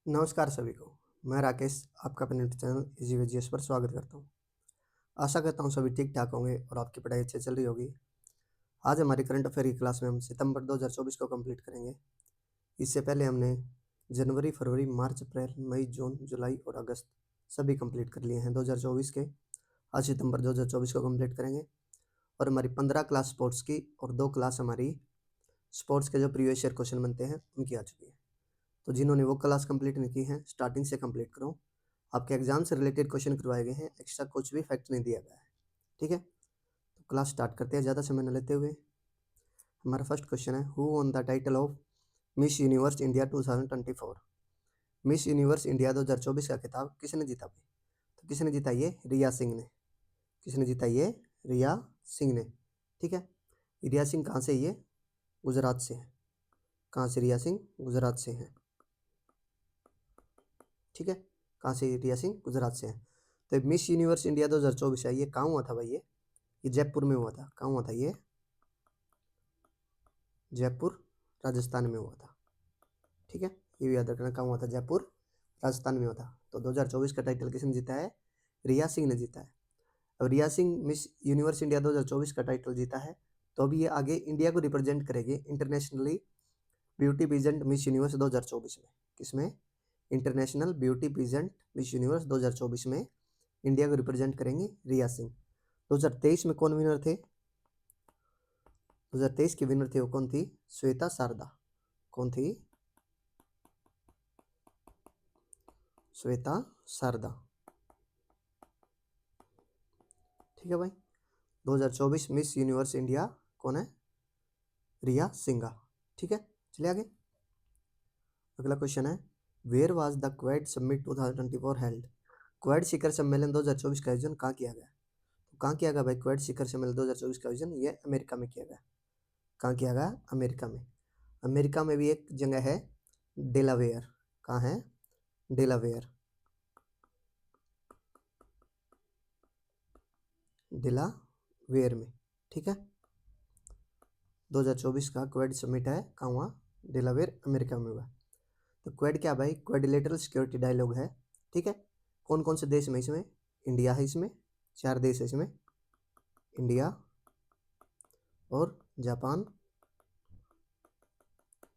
नमस्कार सभी को। मैं राकेश आपका अपने यूट्यूब चैनल इजी वेजिएस पर स्वागत करता हूँ। आशा करता हूँ सभी ठीक ठाक होंगे और आपकी पढ़ाई अच्छी चल रही होगी। आज हमारी करंट अफेयर की क्लास में हम सितंबर 2024 को कंप्लीट करेंगे। इससे पहले हमने जनवरी, फरवरी, मार्च, अप्रैल, मई, जून, जुलाई और अगस्त सभी कंप्लीट कर लिए हैं 2024 के। आज सितंबर 2024 को कंप्लीट करेंगे और हमारी 15 क्लास स्पोर्ट्स की और 2 क्लास हमारी स्पोर्ट्स के जो प्रीवियस ईयर क्वेश्चन बनते हैं उनकी आ चुकी है। तो जिन्होंने वो क्लास कंप्लीट नहीं की है स्टार्टिंग से कंप्लीट करो। आपके एग्जाम से रिलेटेड क्वेश्चन करवाए गए हैं, एक्स्ट्रा कुछ भी फैक्ट नहीं दिया गया है। ठीक है, तो क्लास स्टार्ट करते हैं ज़्यादा समय न लेते हुए। हमारा फर्स्ट क्वेश्चन है, who on the title of miss universe India 2024। Miss universe India 2024 का खिताब किसने जीता भाई? तो किसने जीता? ये रिया सिंह ने। किसने जीता? ये रिया सिंह ने। ठीक है, रिया सिंह कहाँ से? ये गुजरात से है। कहाँ से रिया सिंह? गुजरात से है। ठीक है, कहाँ से? रिया सिंह गुजरात से है। तो मिस यूनिवर्स इंडिया 2024 है, ये कहाँ हुआ था भाई? ये जयपुर में हुआ था। कहाँ हुआ था? ये जयपुर राजस्थान में हुआ था। ठीक है, ये भी याद रखना, कहाँ हुआ था? जयपुर राजस्थान में हुआ था। तो 2024 का टाइटल किसने जीता है? रिया सिंह ने जीता है। अब रिया सिंह मिस यूनिवर्स इंडिया 2024 का टाइटल जीता है तो अभी ये आगे इंडिया को रिप्रेजेंट करेगी internationally beauty peasant miss universe 2024 में। किसमें? International beauty peasant miss universe 2024 में इंडिया को रिप्रेजेंट करेंगे रिया सिंह। 2023 में कौन विनर थे? 2023 की विनर थे वो कौन थी? श्वेता शारदा। कौन थी? श्वेता शारदा। ठीक है भाई, 2024 मिस यूनिवर्स इंडिया कौन है? रिया सिंघा। ठीक है, चलिए आगे। अगला क्वेश्चन है, where was the Quad summit 2024 held. Quad शिखर सम्मेलन 2024 का आयोजन कहाँ किया गया? तो कहाँ किया गया भाई क्वेड शिखर सम्मेलन 2024 का आयोजन? ये अमेरिका में किया गया। कहाँ किया गया? अमेरिका में। अमेरिका में भी एक जगह है डेलावेयर। कहाँ है? डेलावेयर। डेलावेयर में। ठीक है, 2024 का क्वेड समिट है, कहाँ हुआ? डेलावेयर, अमेरिका में हुआ। तो क्वेड क्या भाई? क्वेडलेटरल सिक्योरिटी डायलॉग है। ठीक है, कौन कौन से देश में? इसमें इंडिया है, इसमें 4 देश है इसमें, इंडिया और जापान,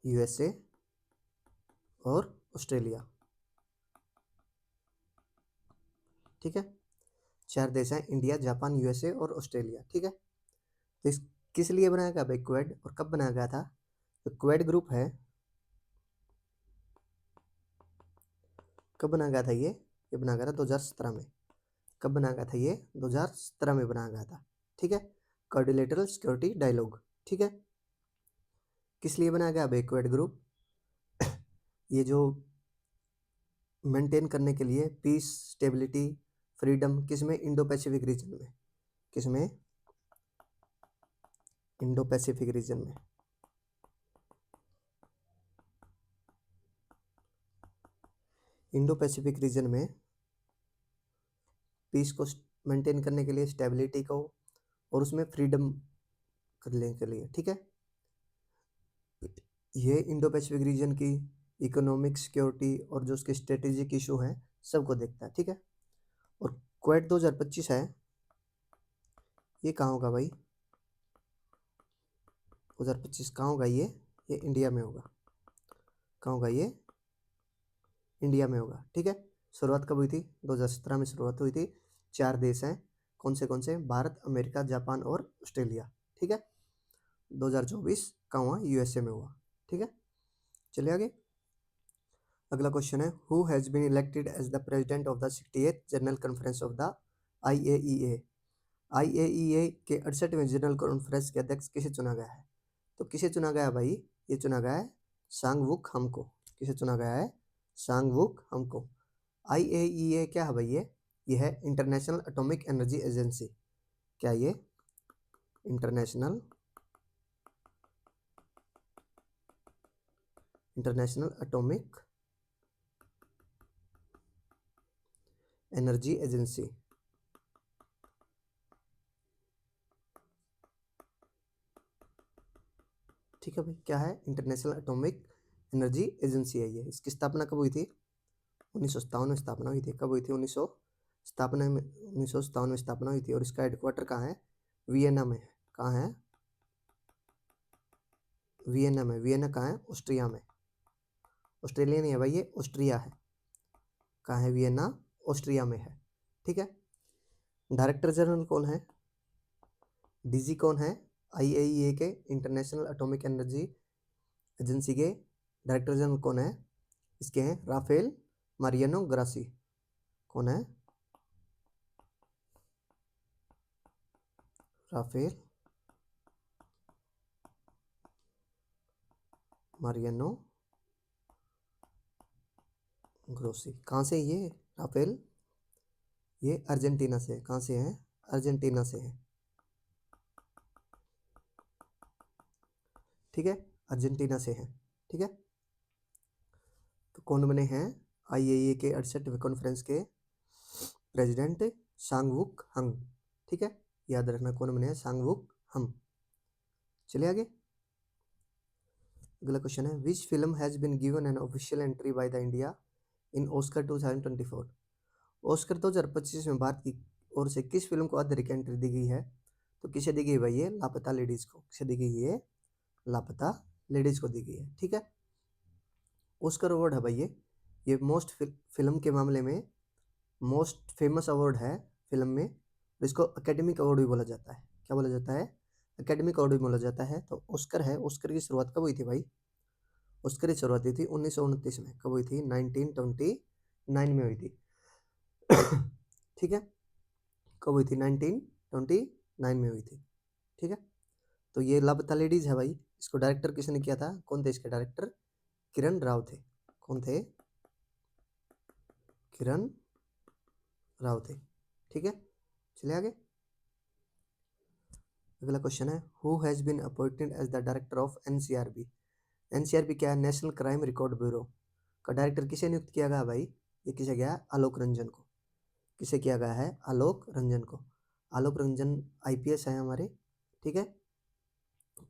यूएसए और ऑस्ट्रेलिया। ठीक है, 4 देश हैं, इंडिया, जापान, यूएसए और ऑस्ट्रेलिया। ठीक है, तो इस किस लिए बनाया गया भाई क्वेड और कब बनाया गया था? तो क्वेड ग्रुप है, कब बनाया गया था? ये बनाया गया था 2017 में। कब बनाया गया था? ये 2017 में बनाया गया था। ठीक है, क्वाड्रिलेटरल सिक्योरिटी डायलॉग। ठीक है, किस लिए बनाया गया भाई क्वेड ग्रुप? ये जो मेंटेन करने के लिए पीस, स्टेबिलिटी, फ्रीडम, किसमें? इंडो पैसिफिक रीजन में। किसमें? इंडो पैसिफिक रीजन में। इंडो पैसिफिक रीजन में पीस को मेंटेन करने के लिए, स्टेबिलिटी को और उसमें फ्रीडम करने के लिए। ठीक है, ये इंडो पैसिफिक रीजन की इकोनॉमिक सिक्योरिटी और जो उसके स्ट्रेटेजिक इशू हैं सबको देखता है। ठीक है, और क्वेड 2025 है, ये कहाँ होगा भाई? 2025 कहाँ होगा? ये इंडिया में होगा। कहाँ होगा? ये इंडिया में होगा। ठीक है, शुरुआत कब हुई थी? 2017 में शुरुआत हुई थी। 4 देश हैं, कौन से? भारत, अमेरिका, जापान और ऑस्ट्रेलिया। ठीक है, 2024 कहाँ हुआ? यूएसए में हुआ। ठीक है, चलिए आगे। अगला क्वेश्चन है, who has been elected as the president of the 68th general conference of the IAEA. IAEA के 68वें जनरल कॉन्फ्रेंस के अध्यक्ष किसे चुना गया है? तो किसे चुना गया है भाई? ये चुना गया है सांगवुक हमको। किसे चुना गया है? सांगवुक हमको। आईएईए क्या है भाई? ये है इंटरनेशनल एटॉमिक एनर्जी एजेंसी। क्या ये? International atomic energy agency. ठीक है भाई, क्या है? इंटरनेशनल एटॉमिक एनर्जी एजेंसी है ये। इसकी स्थापना कब हुई थी? 1957 में स्थापना हुई थी। कब हुई थी? 1957 में स्थापना हुई थी। और इसका हेडक्वार्टर कहाँ है? वियना में। कहाँ है? वियना में। वियना कहाँ है? ऑस्ट्रिया में। ऑस्ट्रेलिया नहीं है भाई, ये ऑस्ट्रिया है। कहाँ है? वियना, ऑस्ट्रिया में है। ठीक है। डायरेक्टर जनरल कौन है? डीजी कौन है? आईएईए के, इंटरनेशनल एटॉमिक एनर्जी एजेंसी के डायरेक्टर जनरल कौन है? इसके हैं राफेल मारियानो ग्रासी। कौन है? Rafael Mariano Grossi. कहाँ से ये राफेल? ये अर्जेंटीना से। कहाँ से है? अर्जेंटीना से है। ठीक है, अर्जेंटीना से है। ठीक है। तो कौन बने हैं आईएईए के 68वें कॉन्फ्रेंस के प्रेसिडेंट? सांगवुक हंग। ठीक है, याद रखना कौन बने हैं? सांगवुक हंग। चलिए आगे। अगला क्वेश्चन है, which film has been given an official entry by the India in Oscar 2024? Oscar 2025 में भारत की ओर से किस फिल्म को अध्ययन की एंट्री दी गई है? तो किसे दी गई भाई? ये लापता लेडीज को। किसे दी गई? ये लापता लेडीज को दी गई है। ठीक है। ऑस्कर अवार्ड है भाई ये मोस्ट फिल्म के मामले में मोस्ट फेमस अवार्ड है फिल्म में। इसको एकेडमिक अवार्ड भी बोला जाता है। क्या बोला जाता है? एकेडमिक अवार्ड भी बोला जाता है। तो ऑस्कर है, ऑस्कर की शुरुआत कब हुई थी भाई? ऑस्कर की शुरुआत हुई थी 1929 में। कब हुई थी? 1929 में हुई थी। ठीक है, कब हुई थी? 1929 में हुई थी। ठीक है। तो ये लापता लेडीज है भाई। इसको डायरेक्टर किसने किया था? कौन थे इसके डायरेक्टर? किरण राव थे। कौन थे? किरण राव थे। ठीक है, चलिए आगे। अगला क्वेश्चन है, who has been appointed as the director of NCRB? NCRB क्या है? नेशनल क्राइम रिकॉर्ड ब्यूरो का डायरेक्टर किसे नियुक्त किया गया भाई? ये किसे गया? आलोक रंजन को। किसे किया गया है? आलोक रंजन को। आलोक रंजन आईपीएस है हमारे। ठीक है,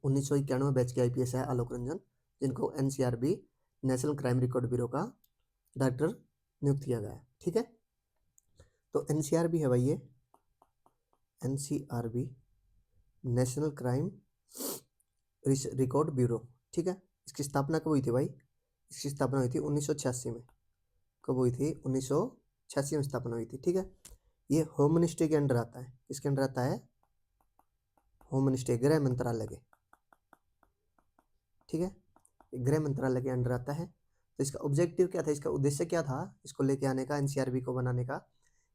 1991 बैच के आईपीएस है आलोक रंजन, जिनको NCRB national crime record bureau का डायरेक्टर नियुक्त किया गया है। ठीक है। तो एनसीआरबी है भाई ये, NCRB national crime record bureau. ठीक है। इसकी स्थापना कब हुई थी भाई? इसकी स्थापना हुई थी 1986 में। कब हुई थी? 1986 में स्थापना हुई थी। ठीक है। ये होम मिनिस्ट्री के अंडर आता है। किसके अंडर आता है? होम मिनिस्ट्री, गृह मंत्रालय के। ठीक है, गृह मंत्रालय के अंडर आता है। तो इसका ऑब्जेक्टिव क्या था? इसका उद्देश्य क्या था इसको लेके आने का, एनसीआरबी को बनाने का?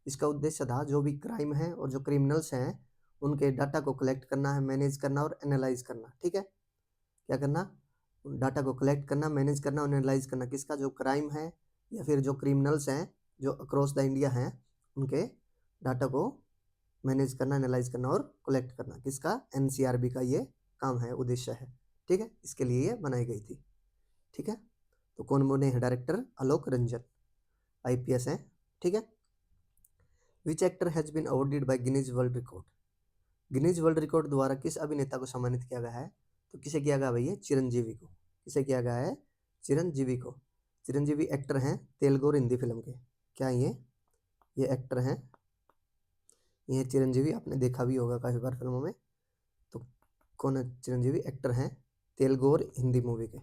इसका उद्देश्य था जो भी क्राइम है और जो क्रिमिनल्स हैं उनके डाटा को कलेक्ट करना है, मैनेज करना और एनालाइज करना। ठीक है, क्या करना? डाटा को कलेक्ट करना, मैनेज करना और एनालाइज करना। किसका? जो क्राइम है या फिर जो क्रिमिनल्स हैं जो अक्रॉस द इंडिया हैं, उनके डाटा को मैनेज करना, एनालाइज करना और कलेक्ट करना। किसका? एनसीआरबी का ये काम है, उद्देश्य है। ठीक है, इसके लिए ये बनाई गई थी। ठीक है। तो कौन बने हैं डायरेक्टर? आलोक रंजन, आईपीएस हैं। ठीक है। Which actor has been awarded by Guinness world record? Guinness world record द्वारा किस अभिनेता को सम्मानित किया गया है? तो किसे किया गया भैया? चिरंजीवी को। किसे किया गया है? चिरंजीवी को। चिरंजीवी एक्टर हैं तेलुगु और हिंदी फिल्म के। क्या ये एक्टर हैं, ये चिरंजीवी, आपने देखा भी होगा काफ़ी बार फिल्मों में। तो कौन है चिरंजीवी? एक्टर हैं तेलुगु और हिंदी मूवी के।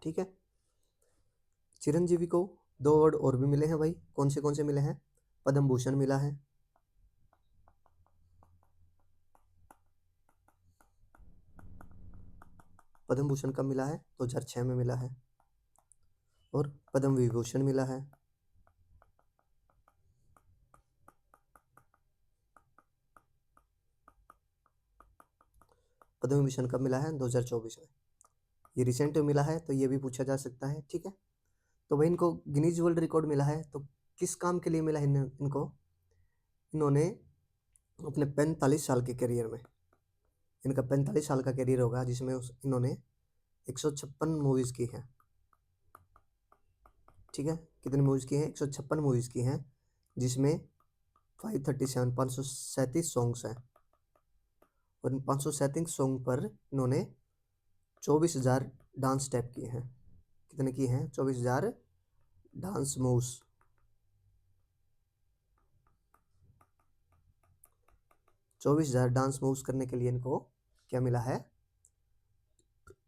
ठीक है। चिरंजीवी को 2 अवार्ड और भी मिले हैं भाई। कौन से मिले हैं? पद्म भूषण मिला है, पद्म भूषण कब मिला है? 2006 में मिला है। और पद्म विभूषण मिला है। पद्म विभूषण कब मिला है? 2024 में। ये रिसेंट में मिला है, तो ये भी पूछा जा सकता है। ठीक है। तो भाई इनको गिनीज वर्ल्ड रिकॉर्ड मिला है, तो किस काम के लिए मिला है इनको? इन्होंने अपने 45 साल के करियर में, इनका 45 साल का करियर होगा जिसमें इन्होंने 156 मूवीज़ की हैं। ठीक है, कितनी मूवीज़ की हैं? 156 मूवीज़ की हैं, जिसमें 537 सॉन्ग्स हैं। और इन 537 सॉन्ग पर इन्होंने 24,000 डांस स्टेप किए हैं। कितने किए हैं? 24,000 डांस मूव्स। 24,000 डांस मूव्स करने के लिए इनको क्या मिला है?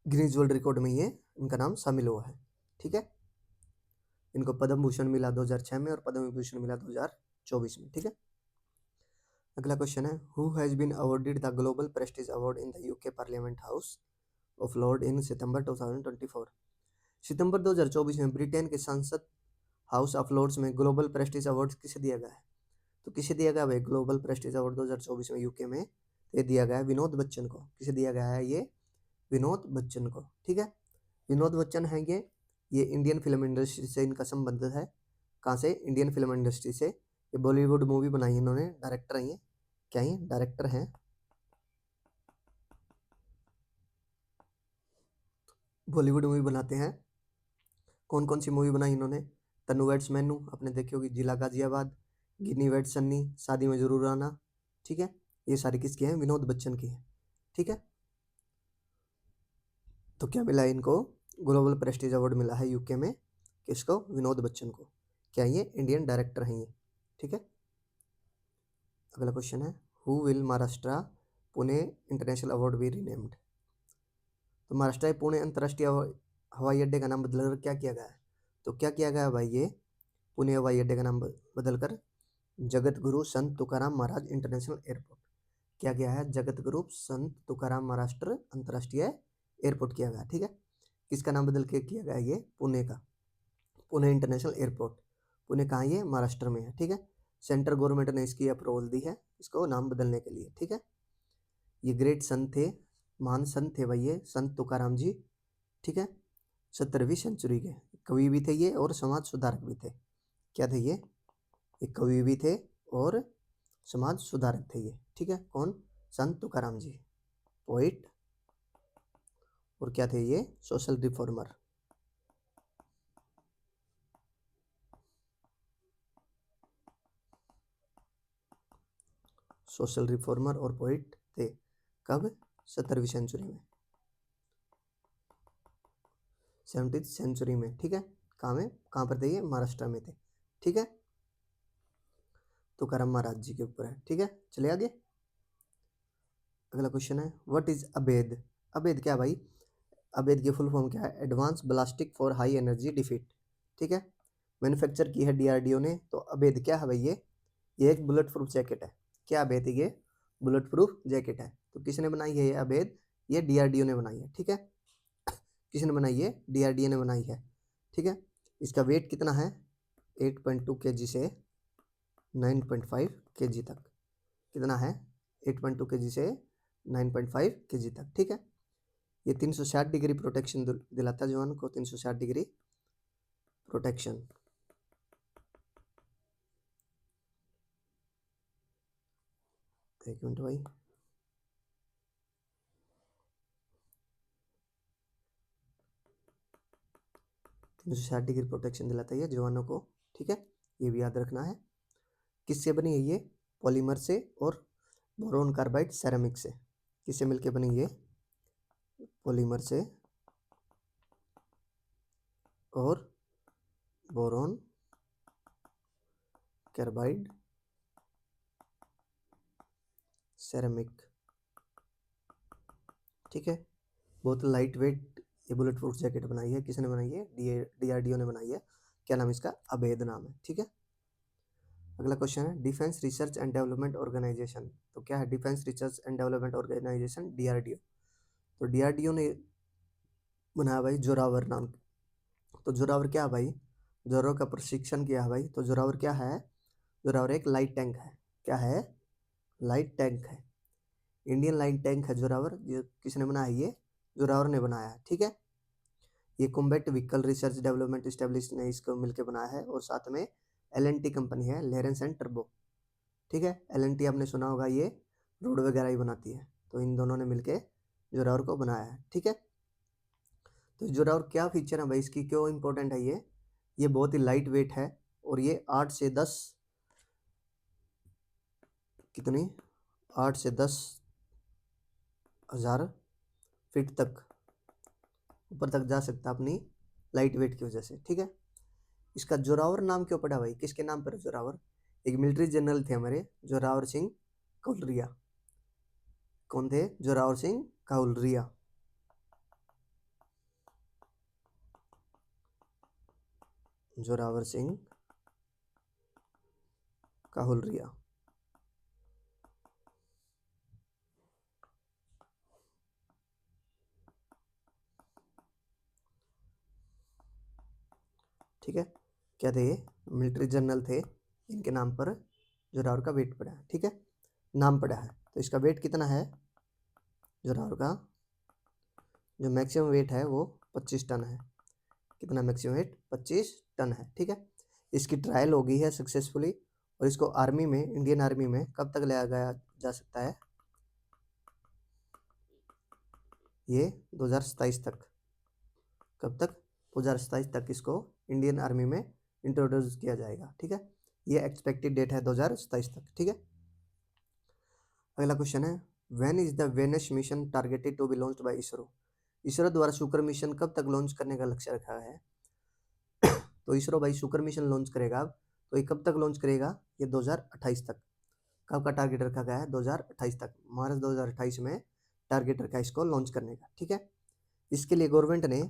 गिनीज वर्ल्ड रिकॉर्ड में ये इनका नाम शामिल हुआ है। ठीक है, इनको पद्म भूषण मिला 2006 में और पद्म विभूषण मिला 2024 में। ठीक है, अगला क्वेश्चन है, who has been awarded the global prestige award in the UK parliament house of lord in September 2024। सितंबर 2024 में ब्रिटेन के संसद हाउस ऑफ लॉर्ड्स में ग्लोबल प्रेस्टीज अवार्ड किसे दिया गया है? तो किसे दिया गया भाई ग्लोबल प्रेस्टीज अवार्ड 2024 में यूके में? ये दिया गया है विनोद बच्चन को। किसे दिया गया है? ये विनोद बच्चन को। ठीक है, विनोद बच्चन है ये इंडियन फिल्म इंडस्ट्री से इनका संबंध है। कहाँ से? इंडियन फिल्म इंडस्ट्री से। ये बॉलीवुड मूवी बनाई इन्होंने, डायरेक्टर हैं ये। क्या ये डायरेक्टर हैं? बॉलीवुड मूवी बनाते हैं। कौन कौन सी मूवी बनाई इन्होंने? तन्नू वेड्स मैनू, आपने देखी होगी, जिला गाजियाबाद, गिन्नी वेड्स सन्नी, शादी में जरूर आना। ठीक है, ये सारी किसकी हैं? विनोद बच्चन की है। ठीक है, तो क्या मिला है इनको? ग्लोबल प्रेस्टीज अवार्ड मिला है यूके में। किसको? विनोद बच्चन को। क्या ये इंडियन डायरेक्टर हैं ये? ठीक है, अगला क्वेश्चन है, who will Maharashtra Pune international award B renamed. तो महाराष्ट्र पुणे अंतर्राष्ट्रीय हवाई अड्डे का नाम बदलकर क्या किया गया है? तो क्या किया गया है भाई? ये पुणे हवाई अड्डे का नाम बदलकर जगत गुरु संत तुकाराम महाराज इंटरनेशनल एयरपोर्ट क्या किया है? जगत गुरु संत तुकाराम महाराष्ट्र अंतर्राष्ट्रीय एयरपोर्ट किया गया। ठीक है, किसका नाम बदल के किया गया? ये पुणे का, पुणे इंटरनेशनल एयरपोर्ट। पुणे कहाँ? ये महाराष्ट्र में है। ठीक है, सेंट्रल गवर्नमेंट ने इसकी अप्रूवल दी है इसको नाम बदलने के लिए। ठीक है, ये ग्रेट संत थे, महान संत थे भाई ये संत तुकाराम जी। ठीक है, 17वीं सेंचुरी के कवि भी थे ये और समाज सुधारक भी थे। क्या थे ये? एक कवि भी थे और समाज सुधारक थे ये। ठीक है, कौन? संत तुकाराम जी, पोइट। और क्या थे ये? Social reformer. सोशल रिफॉर्मर और पोइट थे। कब? 17वीं सेंचुरी में, 17th सेंचुरी में। ठीक है, कहाँ में? कहाँ पर थे ये? महाराष्ट्र में थे। ठीक है, तुकाराम महाराज जी के ऊपर है। ठीक है, चलिए आगे। अगला क्वेश्चन है, व्हाट इज अबेद? अबेद क्या भाई? अबेद की फुल फॉर्म क्या है? Advance ballistic for high energy defeat. ठीक है, मैन्युफैक्चर की है डीआरडीओ ने। तो अबेद क्या है भाई? ये एक बुलेट प्रूफ जैकेट है। क्या अबेद? ये बुलेट प्रूफ जैकेट है। तो किसने बनाई है ये अबेद? ये डीआरडीओ ने बनाई है। ठीक है, किसने बनाई है? डीआरडीओ ने बनाई है। ठीक है, इसका वेट कितना है? 8.2 kg से 9.5 kg तक। कितना है? 8.2 kg से 9.5 kg तक। ठीक है, ये 360 डिग्री प्रोटेक्शन दिलाता है जवान को, 360 डिग्री प्रोटेक्शन। एक मिनट भाई, 360 डिग्री प्रोटेक्शन दिलाता है ये जवानों को। ठीक है, ये भी याद रखना है। किससे बनी है ये? पॉलीमर से और बोरोन कार्बाइड सेरेमिक से। किससे मिलके बनी ये? पॉलीमर से और बोरोन कार्बाइड सेरेमिक। ठीक है, बहुत लाइट वेट ये बुलेट प्रूफ जैकेट बनाई है। किसने बनाई है? डीआरडीओ ने बनाई है। क्या नाम इसका? अबेद नाम है। ठीक है, अगला क्वेश्चन है, defence research and development organisation. तो क्या है defence research and development organisation? DRDO. तो डीआरडीओ ने बनाया भाई जोरावर नाम। तो जोरावर क्या है भाई? जोरावर का प्रशिक्षण किया है भाई। तो जोरावर क्या है? जोरावर एक लाइट टैंक है। क्या है? लाइट टैंक है। इंडियन लाइट टैंक है जोरावर। ये किसने बनाया है? ये जोरावर ने बनाया है। ठीक है, ये combat vehicle research development establish ने इसको मिलकर बनाया है और साथ में एलएनटी कंपनी है, लेरेंस एंड टर्बो। ठीक है, एलएनटी आपने सुना होगा, ये रोड वगैरह ही बनाती है। तो इन दोनों ने मिलके जोरावर को बनाया है। ठीक है, तो जोरावर क्या फीचर है भाई इसकी, क्यों इंपॉर्टेंट है ये बहुत ही लाइट वेट है और ये 8 से 10 कितनी 8 से 10 हज़ार फीट तक ऊपर तक जा सकता है अपनी लाइट वेट की वजह से, ठीक है। इसका जोरावर नाम क्यों पड़ा भाई, किसके नाम पर जोरावर? एक मिलिट्री जनरल थे हमारे जोरावर सिंह काउलरिया। कौन थे? जोरावर सिंह काउलरिया। जोरावर सिंह काहुलरिया। ठीक है, क्या थे ये? मिलिट्री जनरल थे, इनके नाम पर जोरावर का वेट पड़ा है, ठीक है, नाम पड़ा है। तो इसका वेट कितना है जोरावर का? जो मैक्सिमम वेट है वो 25 टन है। कितना मैक्सिमम वेट? 25 टन है, ठीक है। इसकी ट्रायल हो गई है सक्सेसफुली, और इसको आर्मी में, इंडियन आर्मी में कब तक लाया गया जा सकता है? ये 2027 तक। कब तक? 2027 तक इसको इंडियन आर्मी में इंट्रोड्यूस किया जाएगा, ठीक है। ये एक्सपेक्टेड डेट है 2027 तक, ठीक है। अगला क्वेश्चन है, when is the Venus mission targeted to be launched by ISRO? ISRO द्वारा शुक्र मिशन कब तक लॉन्च करने का लक्ष्य रखा है? तो इसरो भाई शुक्र मिशन लॉन्च करेगा अब, तो ये कब तक लॉन्च करेगा? ये 2028 तक। कब का टारगेट रखा गया है? 2028 तक, मार्च 2028 में टारगेट रखा है इसको लॉन्च करने का, ठीक है। इसके लिए गवर्नमेंट ने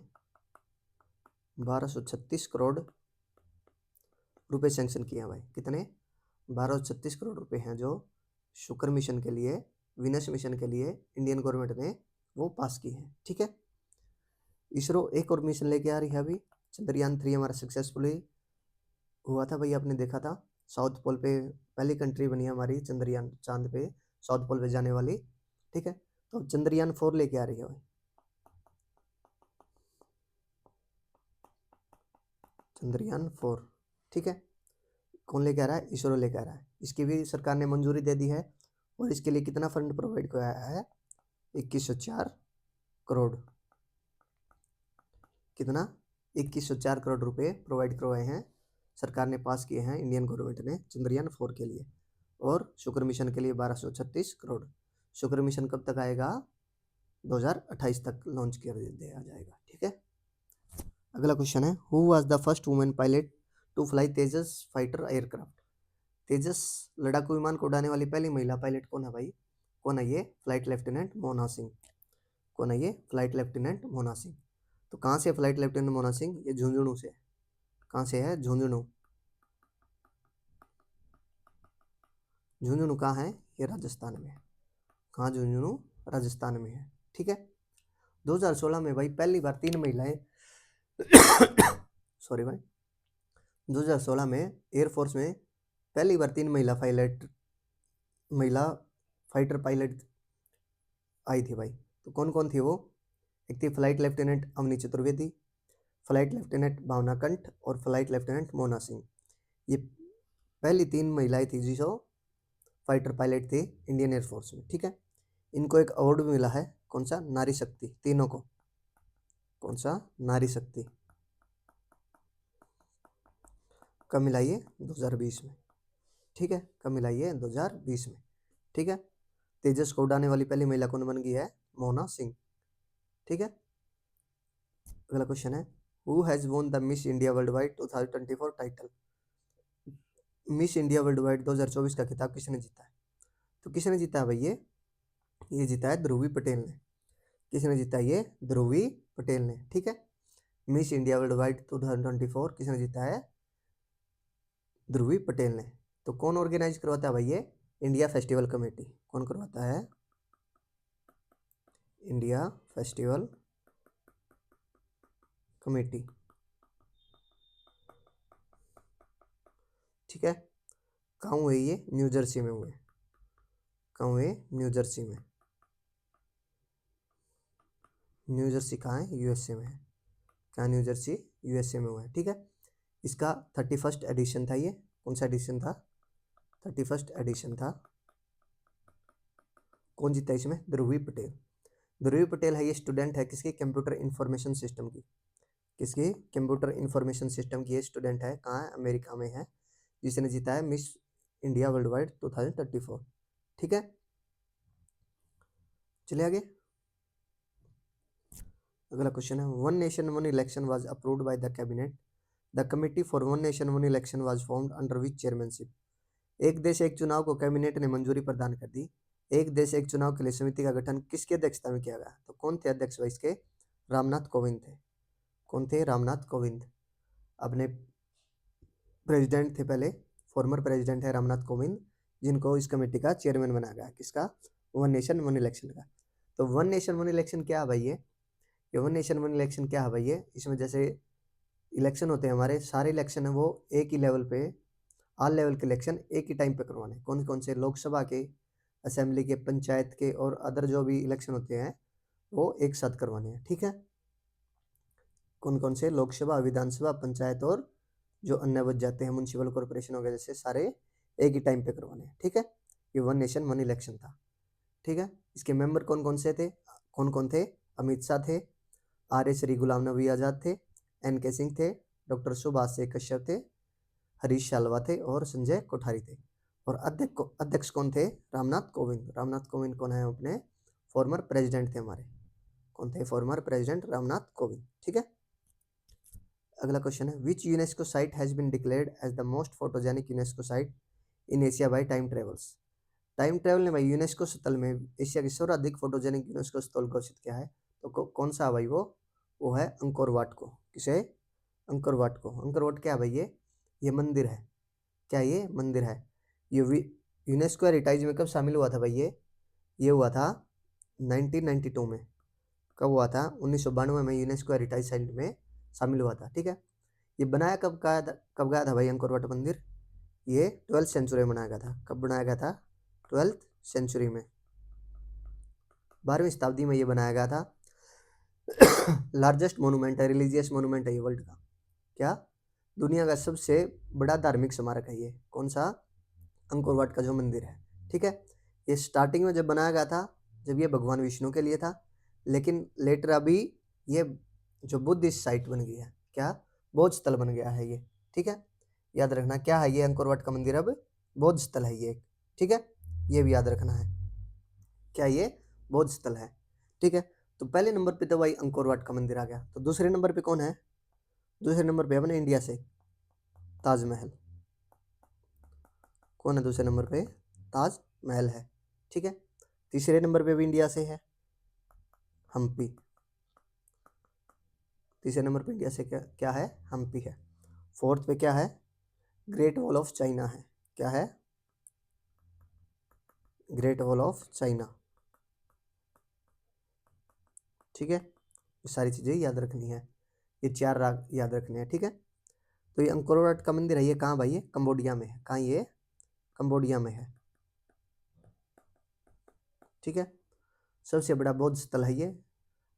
1236 करोड़ रुपए सैंक्शन किए हैं भाई। कितने? 1236 करोड़ रुपए हैं जो शुक्र मिशन के लिए, विनस मिशन के लिए इंडियन गवर्नमेंट ने वो पास की है, ठीक है। इसरो एक और मिशन लेके आ रही है अभी, चंद्रयान-3 हमारा सक्सेसफुली हुआ था भाई, आपने देखा था। साउथ पोल पे पहली कंट्री बनी है हमारी चंद्रयान, चांद पे साउथ पोल पे जाने वाली, ठीक है। तो चंद्रयान-4 लेके आ रही है भाई, चंद्रयान-4, ठीक है। कौन लेके आ रहा है? इसरो लेके आ रहा है। इसकी भी सरकार ने मंजूरी दे दी है, और इसके लिए कितना फंड प्रोवाइड कराया है? 2104 करोड़। कितना? 2104 करोड़ रुपए प्रोवाइड करवाए हैं, सरकार ने पास किए हैं इंडियन गवर्नमेंट ने चंद्रयान-4 के लिए, और शुक्र मिशन के लिए 1236 करोड़। शुक्र मिशन कब तक आएगा? 2028 तक लॉन्च कर दिया जाएगा, ठीक है। अगला क्वेश्चन है, who was the first women pilot to fly Tejas fighter aircraft? Tejas लड़ाकू विमान को उड़ाने वाली पहली महिला पायलट कौन है भाई? कौन है ये? Flight lieutenant Mona Singh. कौन है ये? Flight lieutenant Mona Singh. तो कहाँ से फ्लाइट लेफ्टिनेंट मोना सिंह? ये झुंझुनू से। कहाँ से है? झुंझुनू। झुंझुनू कहाँ है? ये राजस्थान में। कहाँ? झुंझुनू राजस्थान में है, ठीक है। 2016 में भाई पहली बार 3 महिलाएं सॉरी भाई, 2016 में एयरफोर्स में पहली बार 3 महिला फाइटर पायलट आई थी भाई। तो कौन कौन थी वो? एक थी flight lieutenant Avani Chaturvedi, flight lieutenant Bhawana Kanth, और फ्लाइट लेफ्टिनेंट मोना सिंह। ये पहली 3 महिलाएं थी जो फाइटर पायलट थी इंडियन एयरफोर्स में, ठीक है। इनको एक अवार्ड भी मिला है, कौन सा? नारी शक्ति, तीनों को। कौन सा? नारी शक्ति। कब मिला ये? 2020 में, ठीक है। कब मिला ये? 2020 में, ठीक है। तेजस को उड़ाने वाली पहली महिला कौन बन गई है? मोना सिंह, ठीक है। अगला क्वेश्चन है, who has won the miss India world wide 2024 title? Miss India world wide 2024 का खिताब किसने जीता है? तो किसने जीता है भाई? ये जीता है ध्रुवी पटेल ने। किसने जीता है? ये ध्रुवी पटेल ने, ठीक है। मिस इंडिया वर्ल्ड वाइड 2024 किसने जीता है? ध्रुवी पटेल ने। तो कौन ऑर्गेनाइज करवाता है भाई? ये इंडिया फेस्टिवल कमेटी। कौन करवाता है? इंडिया फेस्टिवल कमेटी, ठीक है। कहाँ हुए ये? न्यू जर्सी में हुए। कहाँ हुए? न्यू जर्सी में। न्यू जर्सी कहाँ है? यूएसए में है। कहाँ? न्यू जर्सी यूएसए में हुआ है, ठीक है। इसका 31st एडिशन था ये। कौन सा एडिशन था? 31st एडिशन था। कौन जीता इसमें? ध्रुवी पटेल। ध्रुवी पटेल है ये स्टूडेंट है किसकी? कंप्यूटर इंफॉर्मेशन सिस्टम की। किसकी? कंप्यूटर इंफॉर्मेशन सिस्टम की ये स्टूडेंट है। कहाँ है? अमेरिका में है, जिसने जीता है मिस इंडिया वर्ल्ड वाइड 2034, ठीक है। चलिए आगे। अगला क्वेश्चन है, one nation one election was approved by the cabinet, the committee for one nation one election was formed under which chairmanship. एक देश एक चुनाव को कैबिनेट ने मंजूरी प्रदान कर दी। एक देश एक चुनाव के लिए समिति का गठन किसकी अध्यक्षता में किया गया? तो कौन थे अध्यक्ष भाई इसके? रामनाथ कोविंद थे। कौन थे? रामनाथ कोविंद। अपने प्रेसिडेंट थे पहले, फॉर्मर प्रेसिडेंट है रामनाथ कोविंद, जिनको इस कमेटी का चेयरमैन बनाया गया। किसका? वन नेशन वन इलेक्शन का। तो वन नेशन वन इलेक्शन क्या है भाई? ये वन नेशन वन इलेक्शन क्या है भाई? इसमें जैसे इलेक्शन होते हैं हमारे, सारे इलेक्शन है वो एक ही लेवल पे, ऑल लेवल के इलेक्शन एक ही टाइम पे करवाने। कौन कौन से? लोकसभा के, असेंबली के, पंचायत के और अदर जो भी इलेक्शन होते हैं वो एक साथ करवाने हैं। ठीक है, कौन कौन से? लोकसभा, विधानसभा, पंचायत और जो अन्य बच जाते हैं म्यूनसिपल कॉर्पोरेशन वगैरह से, सारे एक ही टाइम पे करवाने हैं। ठीक है, ये वन नेशन वन इलेक्शन था। ठीक है, इसके मेंबर कौन कौन से थे? कौन कौन थे? अमित शाह थे, आर्य श्री गुलाम नबी आज़ाद थे, NK सिंह थे, डॉक्टर सुभाष चंद्र कश्यप थे, हरीश साल्वा थे और संजय कोठारी थे। और अध्यक्ष कौन थे? रामनाथ कोविंद। रामनाथ कोविंद कौन है? अपने फॉर्मर प्रेसिडेंट थे हमारे। कौन थे? Former president Ramnath Kovind. ठीक है, अगला क्वेश्चन है, which UNESCO site has been declared as the most photogenic UNESCO site in Asia by time travels. Time travel ने भाई यूनेस्को स्थल में एशिया की सर्वाधिक फोटोजेनिक यूनेस्को स्थल घोषित किया है। तो कौन सा भाई? वो है अंकोर वाट को। किसे? अंकोर वाट को। अंकोर वाट क्या है भाई? ये मंदिर है। क्या ये मंदिर है? ये यूनेस्को हेरिटेज में कब शामिल हुआ था भाई? ये हुआ था 1992 में। कब हुआ था? 1992 में यूनेस्को हेरिटेज साइट में शामिल हुआ था। ठीक है, ये बनाया कब गया था भाई अंकोर वाट मंदिर? ये 12th सेंचुरी में बनाया गया था। कब बनाया गया था? 12th सेंचुरी में, 12वीं शताब्दी में ये बनाया गया था। लार्जेस्ट मोनूमेंट है, रिलीजियस मोनूमेंट है ये वर्ल्ड का। क्या? दुनिया का सबसे बड़ा धार्मिक स्मारक है ये। कौन सा? अंकोर वाट का जो मंदिर है। ठीक है, ये स्टार्टिंग में जब बनाया गया था, जब ये भगवान विष्णु के लिए था, लेकिन लेटर अभी ये जो बुद्धिस्ट साइट बन गई है। क्या? बौद्ध स्थल बन गया है ये। ठीक है, याद रखना क्या है ये? अंकोर वाट का मंदिर अब बौद्ध स्थल है ये। ठीक है, ये भी याद रखना है। क्या ये? बौद्ध स्थल है। ठीक है, तो पहले नंबर पे तो भाई अंकोर वाट का मंदिर आ गया। तो दूसरे नंबर पे कौन है? दूसरे नंबर पे अपने इंडिया से ताजमहल। कौन है दूसरे नंबर पे? ताजमहल है। ठीक है, तीसरे नंबर पे भी इंडिया से है हम्पी। तीसरे नंबर पे इंडिया से क्या है? हम्पी है। फोर्थ पे क्या है? ग्रेट वॉल ऑफ चाइना है। क्या है? Great wall of China. ठीक है, ये सारी चीज़ें याद रखनी है, ये चार राग याद रखने हैं। ठीक है, तो ये अंकोर वाट का मंदिर है, ये कहाँ भाई? ये कंबोडिया में है। कहाँ? ये कंबोडिया में है। ठीक है, सबसे बड़ा बौद्ध स्थल है ये।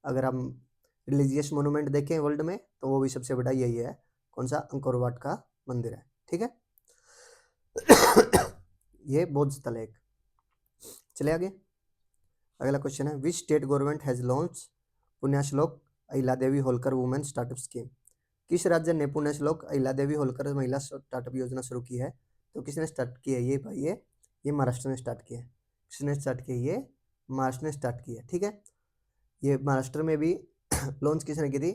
अगर हम रिलीजियस मोनूमेंट देखें वर्ल्ड में तो वो भी सबसे बड़ा यही है। कौन सा? अंकोर वाट का मंदिर है। ठीक है, ये बौद्ध स्थल है एक। चले आगे, अगला क्वेश्चन है, which state government has launch Punyashlok Ahilya Devi Holkar women startup scheme. किस राज्य ने पुण्यश्लोक अहिल्या देवी होलकर महिला स्टार्टअप योजना शुरू की है? तो किसने स्टार्ट की है ये भाई? ये महाराष्ट्र ने स्टार्ट किया है। किसने स्टार्ट की है? ये महाराष्ट्र ने स्टार्ट की है। ठीक है, ये महाराष्ट्र में भी लॉन्च किसने की थी?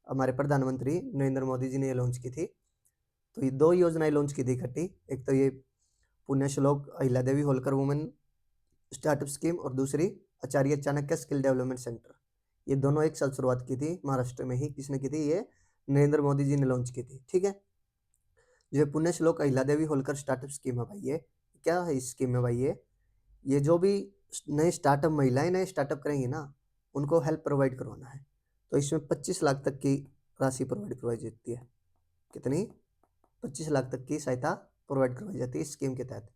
हमारे प्रधानमंत्री नरेंद्र मोदी जी ने ये लॉन्च की थी। तो ये दो योजनाएं लॉन्च की थी इकट्ठी, एक तो ये पुण्यश्लोक अहिल्या देवी होलकर वुमेन स्टार्टअप स्कीम और दूसरी आचार्य चाणक्य स्किल डेवलपमेंट सेंटर। ये दोनों एक साथ शुरुआत की थी महाराष्ट्र में ही। किसने की थी? ये नरेंद्र मोदी जी ने लॉन्च की थी। ठीक है, जो पुण्यश्लोक अहिल्या देवी होलकर स्टार्टअप स्कीम है भाई, ये क्या है? इस स्कीम में भाई ये जो भी नए स्टार्टअप महिलाएं नए स्टार्टअप करेंगी ना, उनको हेल्प प्रोवाइड करवाना है। तो इसमें 25 लाख तक की राशि प्रोवाइड करवाई जाती है। कितनी? 25 लाख तक की सहायता प्रोवाइड करवाई जाती है इस स्कीम के तहत।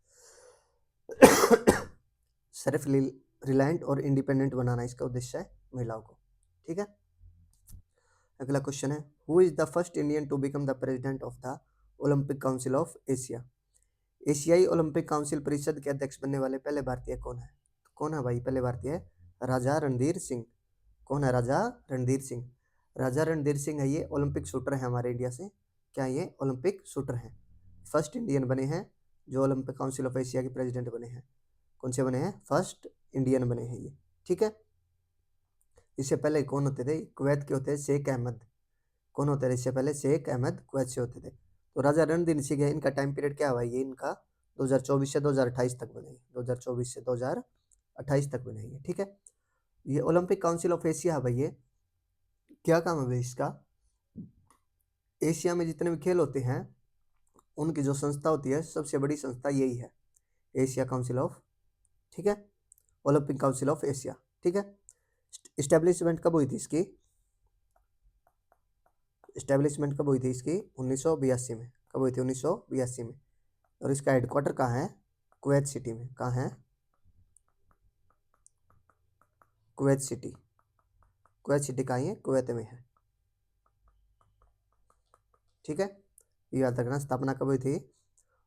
सेल्फ रिलायंट और इंडिपेंडेंट बनाना इसका उद्देश्य है महिलाओं को। ठीक है, अगला क्वेश्चन है, who is the first Indian to become the president of the Olympic council of Asia. एशियाई ओलंपिक काउंसिल परिषद के अध्यक्ष बनने वाले पहले भारतीय कौन है? तो कौन है भाई पहले भारतीय? राजा रणधीर सिंह। कौन है? राजा रणधीर सिंह। राजा रणधीर सिंह है ये ओलंपिक शूटर है हमारे इंडिया से। क्या ये ओलंपिक शूटर हैं? फर्स्ट इंडियन बने हैं जो ओलंपिक काउंसिल ऑफ एशिया के प्रेसिडेंट बने हैं। कौन से बने हैं? फर्स्ट इंडियन बने हैं ये। ठीक है, इससे पहले कौन होते थे? कुवैत के होते हैं शेख अहमद। कौन होते थे इससे पहले? शेख अहमद कुवैत से होते थे। तो राजा रणधीर सिंह है, इनका टाइम पीरियड क्या हुआ? ये इनका 2024 से 2028 तक बनेगी, 2024 से 2028 तक बनेगी, ठीक है। ये ओलंपिक काउंसिल ऑफ एशिया है भाई, ये क्या काम है भाई इसका? एशिया में जितने भी खेल होते हैं उनकी जो संस्था होती है, सबसे बड़ी संस्था यही है, एशिया काउंसिल ऑफ, ठीक है, ओलंपिक काउंसिल ऑफ एशिया, ठीक है। इस्टेब्लिशमेंट कब हुई थी इसकी? इस्टेब्लिशमेंट कब हुई थी इसकी? 1982 में। कब हुई थी? 1982 में। और इसका हेडक्वार्टर कहाँ है? कुवैत सिटी में। कहाँ है? Kuwait city. कुवैत सिटी कहाँ है? कुवैत में है, ठीक है। ये याद रखना। स्थापना कब हुई थी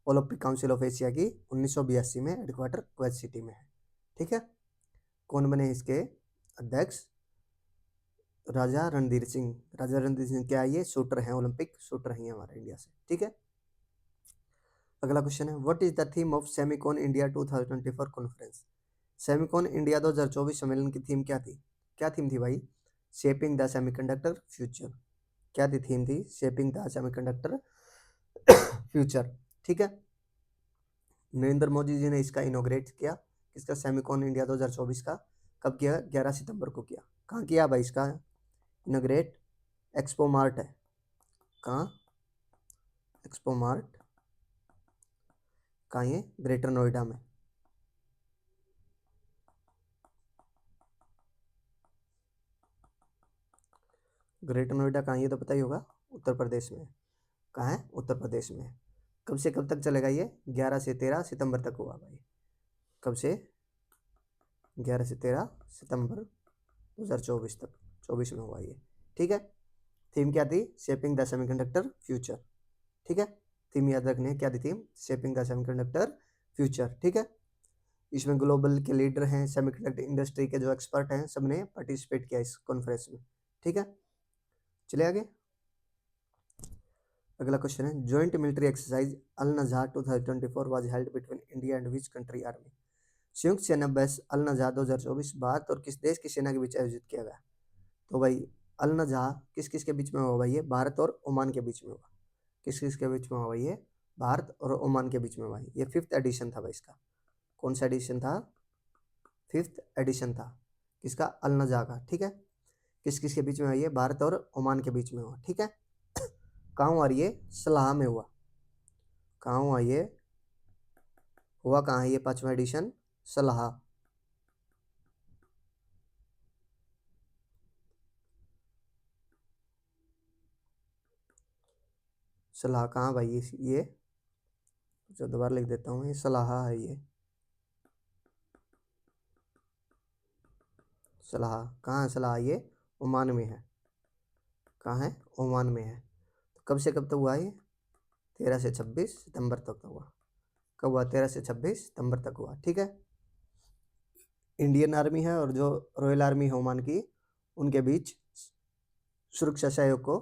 ओलंपिक काउंसिल ऑफ एशिया की? 1982 में। हेडक्वार्टर कुवैत सिटी में है, ठीक है। कौन बने इसके अध्यक्ष? राजा रणधीर सिंह। राजा रणधीर सिंह क्या है? ये शूटर हैं, ओलंपिक शूटर हैं हमारे इंडिया से, ठीक है। अगला क्वेश्चन है, what is the theme of Semicon India 2024 conference? Semicon India 2024 सम्मेलन की थीम क्या थी? क्या थीम थी भाई? Shaping the semiconductor future. क्या थी थीम? थी शेपिंग द सेमीकंडक्टर फ्यूचर, ठीक है। नरेंद्र मोदी जी ने इसका इनोग्रेट किया, किसका? सेमिकॉन इंडिया 2024 का। कब किया? 11 सितंबर को किया। कहाँ किया भाई इसका इनोग्रेट? एक्सपो मार्ट है। कहाँ? एक्सपो मार्ट कहाँ? ये ग्रेटर नोएडा में। ग्रेटर नोएडा कहाँ? ये तो पता ही होगा, उत्तर प्रदेश में। कहाँ है? उत्तर प्रदेश में। कब से कब तक चलेगा ये? 11 से 13 सितंबर तक हुआ भाई। कब से? 11 से 13 सितंबर 2024 तक, 24 में हुआ ये, ठीक है। थीम क्या थी? शेपिंग द सेमीकंडक्टर फ्यूचर, ठीक है। थीम याद रखनी है, क्या थी theme? Shaping the semiconductor future, ठीक है। इसमें ग्लोबल के लीडर हैं, सेमीकंडक्टर इंडस्ट्री के जो एक्सपर्ट हैं, सबने पार्टिसिपेट किया इस कॉन्फ्रेंस में, ठीक है। चले आगे। अगला क्वेश्चन है, joint military exercise Al Najah 2024 was held between India and which country army? संयुक्त सेना बहस अल नज़ा 2024 भारत और किस देश की सेना के बीच आयोजित किया गया? तो भाई अल नज़ा किस किस के बीच में हुआ भाई? ये भारत और ओमान के बीच में हुआ। किस किस के बीच में हुआ भाई? ये भारत और ओमान के बीच में हुआ। ये 5th एडिशन था भाई इसका। कौन सा एडिशन था? 5th एडिशन था किसका? अल नज़ा का, ठीक है। किस किस के बीच में हुआ? ये भारत और ओमान के बीच में हुआ, ठीक है। कहाँ हुआ? ये सलाह में हुआ। कहाँ हुआ ये? हुआ कहाँ है ये 5वां एडिशन? सलाह। सलाह कहाँ भाई? ये जो दोबारा लिख देता हूँ, ये सलाह है। ये सलाह कहाँ है? सलाह ये ओमान में है। कहाँ है? ओमान में है। तो कब से कब तक हुआ ये? 13 से 26 सितंबर तक हुआ। कब हुआ? 13 से 26 सितंबर तक हुआ, ठीक है। इंडियन आर्मी है और जो रॉयल आर्मी है ओमान की, उनके बीच सुरक्षा सहयोग को,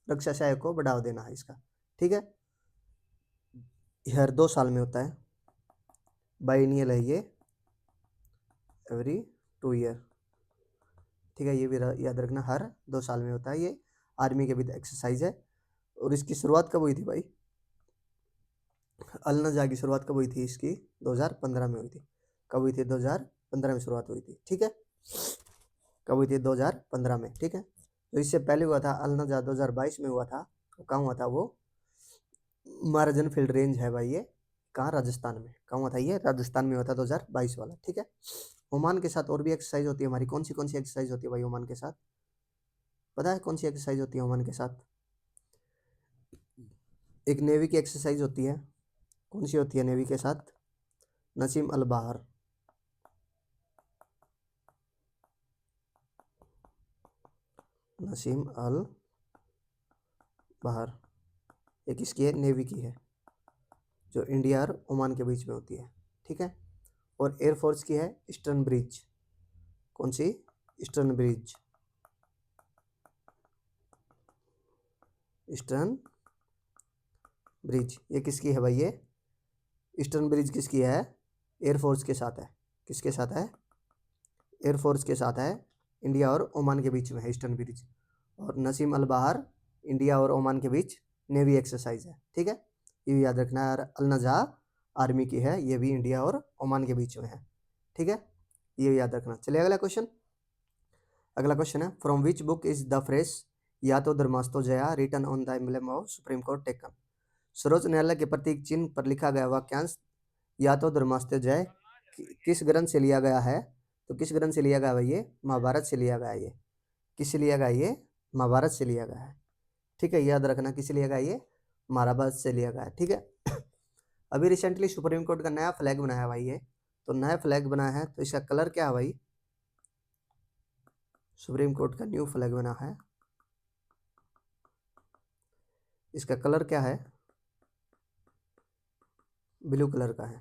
रक्षा सहयोग को बढ़ावा देना है इसका, ठीक है। हर 2 साल में होता है, बाइनियल है ये, एवरी 2 ईयर, ठीक है। ये भी याद रखना, हर 2 साल में होता है ये। आर्मी के भी एक्सरसाइज है। और इसकी शुरुआत कब हुई थी भाई? अल नज़ा की शुरुआत कब हुई थी इसकी? 2015 में हुई थी। कब हुई थी? 2015 में शुरुआत हुई थी, ठीक है। कब हुई थी? 2015 में, ठीक है। तो इससे पहले हुआ था अल नज़ा 2022 में हुआ था। तो कहाँ हुआ था वो? महाराजन फील्ड रेंज है भाई ये। कहाँ? राजस्थान में। कहाँ हुआ था ये? राजस्थान में हुआ था 2022 वाला, ठीक है। ओमान के साथ और भी एक्सरसाइज होती है हमारी। कौन सी एक्सरसाइज होती है भाई ओमान के साथ? पता है कौन सी एक्सरसाइज होती है ओमान के साथ? एक नेवी की एक्सरसाइज होती है। कौन सी होती है नेवी के साथ? नसीम अल बहार। नसीम अल बहार एक इसकी है, नेवी की है, जो इंडिया और ओमान के बीच में होती है, ठीक है। और एयरफोर्स की है ईस्टर्न ब्रिज। कौन सी? Eastern bridge. ईस्टर्न ब्रिज ये किसकी है भाई? ये ईस्टर्न ब्रिज किसकी है? एयरफोर्स के साथ है। किसके साथ है? एयरफोर्स के साथ है इंडिया और ओमान के बीच में है, ईस्टर्न ब्रिज। और नसीम अल बहार इंडिया और ओमान के बीच नेवी एक्सरसाइज है, ठीक है, ये भी याद रखना है। अल नजा आर्मी की है, ये भी इंडिया और ओमान के बीच में है, ठीक है, ये भी याद रखना। चलिए अगला क्वेश्चन। अगला क्वेश्चन है, from which book is the phrase या तो धर्मास्तो जया written on the emblem of supreme court taken. सर्वोच्च न्यायालय के प्रतीक चिन्ह पर लिखा गया वाक्यांश या तो धर्मास्तो जय किस ग्रंथ से लिया गया है। तो किस ग्रंथ से लिया गया है, ये महाभारत से लिया गया है। ये किससे लिया गया, ये महाभारत से लिया गया है, ठीक है, याद रखना किससे लिया गया, ये महाभारत से लिया गया है, ठीक है। अभी रिसेंटली सुप्रीम कोर्ट का नया फ्लैग बनाया भाई ये, तो नया फ्लैग बनाया है, तो इसका कलर क्या है भाई, सुप्रीम कोर्ट का न्यू फ्लैग बना है, इसका कलर क्या है, ब्लू कलर का है।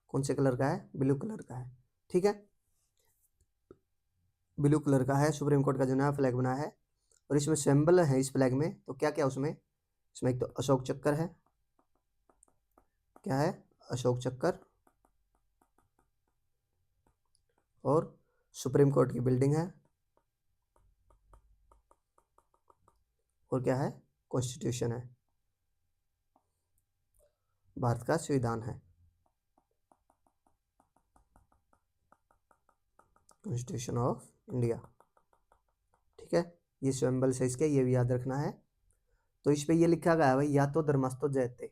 कौन से कलर का है, ब्लू कलर का है, ठीक है, ब्लू कलर का है सुप्रीम कोर्ट का जो नया फ्लैग बना है। और इसमें सिंबल है इस फ्लैग में, तो क्या क्या उसमें, इसमें एक तो अशोक चक्कर है, क्या है, अशोक चक्कर, और सुप्रीम कोर्ट की बिल्डिंग है, और क्या है, कॉन्स्टिट्यूशन है, भारत का संविधान है, कॉन्स्टिट्यूशन ऑफ इंडिया, ठीक है, ये सिंबल है इसके, ये भी याद रखना है। तो इस पे ये लिखा गया है भाई, या तो धर्मस्थो जयते,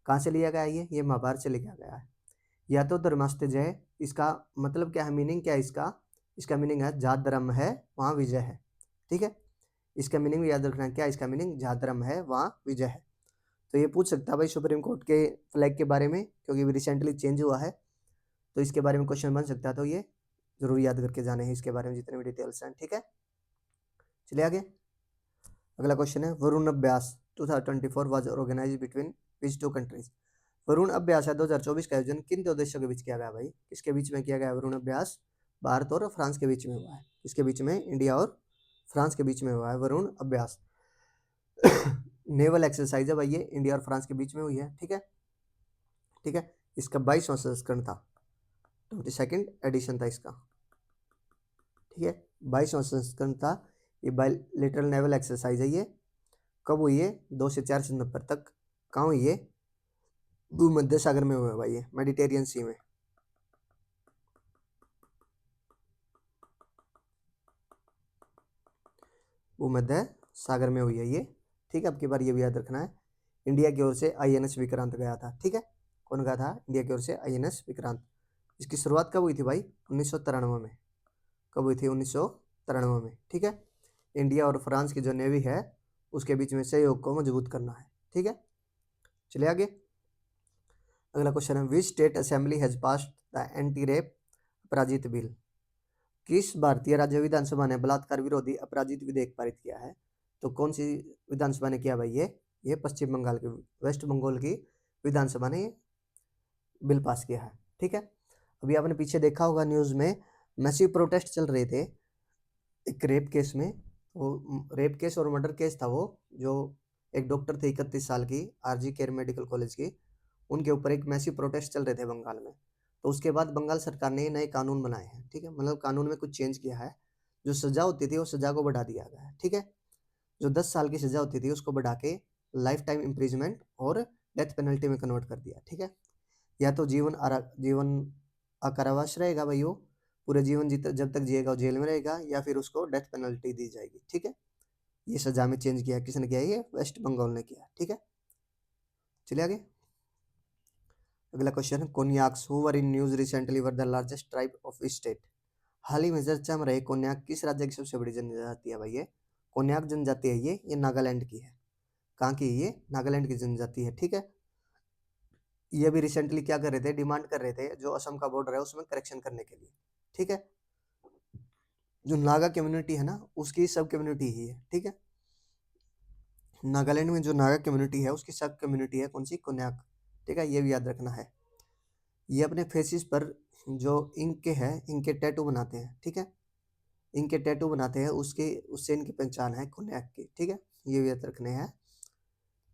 कहाँ से लिया गया है ये महाभारत से लिखा गया है। या तो धर्मस्थ जय, इसका मतलब क्या है, मीनिंग क्या है इसका, इसका मीनिंग है जहाँ धर्म है वहाँ विजय है, ठीक है, इसका मीनिंग भी याद रखना है, क्या इसका मीनिंग, जहाँ धर्म है वहाँ विजय है। तो ये पूछ सकता है भाई सुप्रीम कोर्ट के फ्लैग के बारे में, क्योंकि रिसेंटली चेंज हुआ है, तो इसके बारे में क्वेश्चन बन सकता है, तो ये जरूर याद करके जाने हैं इसके बारे में जितने भी डिटेल्स हैं, ठीक है। चलिए आगे। अगला क्वेश्चन है, Varun Abhyas 2024 was organised between which two countries. Varun Abhyas है 2024 का आयोजन किन दो देशों के बीच किया गया भाई, किसके बीच में किया गया वरुण अभ्यास, भारत और फ्रांस के बीच में हुआ है, किसके बीच में, इंडिया और फ्रांस के बीच में हुआ है वरुण अभ्यास। नेवल एक्सरसाइज है भाई, ये इंडिया और फ्रांस के बीच में हुई है, ठीक है, ठीक है, इसका 22वां संस्करण था, 22nd एडिशन था इसका, ठीक है, 22वां संस्करण था। ये बायलैटरल नेवल एक्सरसाइज है, ये कब हुई है, 2 से 4 सितंबर तक, कहाँ हुई है, भूमध्य सागर में हुआ है भाई, ये मेडिटेरियन सी में, भूमध्य सागर में हुई है ये, ठीक है, अब की बार ये भी याद रखना है। इंडिया की ओर से आईएनएस विक्रांत गया था, ठीक है, कौन गया था, इंडिया की ओर से आईएनएस विक्रांत। इसकी शुरुआत कब हुई थी भाई, 1993 में, कब हुई थी, 1993 में, ठीक है। इंडिया और फ्रांस की जो नेवी है उसके बीच में सहयोग को मजबूत करना है, ठीक है। चलिए आगे। अगला क्वेश्चन है, which state assembly has passed the anti rape अपराजित बिल। किस भारतीय राज्य विधानसभा ने बलात्कार विरोधी अपराजित विधेयक पारित किया है। तो कौन सी विधानसभा ने किया भाई, ये पश्चिम बंगाल की, वेस्ट बंगाल की विधानसभा ने बिल पास किया है, ठीक है। अभी आपने पीछे देखा होगा न्यूज़ में मैसिव प्रोटेस्ट चल रहे थे एक रेप केस में, वो रेप केस और मर्डर केस था, वो जो एक डॉक्टर थे 31 साल की, आरजी केयर मेडिकल कॉलेज की, उनके ऊपर एक मैसिव प्रोटेस्ट चल रहे थे बंगाल में। तो उसके बाद बंगाल सरकार ने नए कानून बनाए हैं, ठीक है, मतलब कानून में कुछ चेंज किया है, जो सजा होती थी वो सजा को बढ़ा दिया गया है, ठीक है, जो 10 साल की सजा होती थी उसको बढ़ा के लाइफ टाइम इम्प्रिजमेंट और डेथ पेनल्टी में कन्वर्ट कर दिया, ठीक है। या तो जीवन कारावास रहेगा भाई, वो पूरे जीवन जब तक जिएगा वो जेल में रहेगा, या फिर उसको डेथ पेनल्टी दी जाएगी, ठीक है। ये सजा में चेंज किया, किसने किया, ये वेस्ट बंगाल ने किया, ठीक है। चलिए आगे। अगला क्वेश्चन है, Konyaks who were in news recently were the largest tribe of state. हाल ही में चर्चा में रहे कोन्याक किस राज्य की सबसे बड़ी जनजाति है भाई, ये कोन्याक जनजाति है, ये नागालैंड की है, कहाँ की, ये नागालैंड की जनजाति है, ठीक है। ये भी रिसेंटली क्या कर रहे थे, डिमांड कर रहे थे जो असम का बॉर्डर है उसमें करेक्शन करने के लिए, ठीक है। जो नागा कम्युनिटी है ना उसकी सब कम्युनिटी ही है, ठीक है, नागालैंड में जो नागा कम्युनिटी है उसकी सब कम्युनिटी है, कौन सी, कोन्याक, ठीक है, ये भी याद रखना है। ये अपने फेसिस पर जो इंक के है, इनके टैटू बनाते हैं, ठीक है, इनके टैटू बनाते हैं, उसके उससे इनकी पहचान है कोन्याक की, ठीक है, ये भी याद रखने हैं।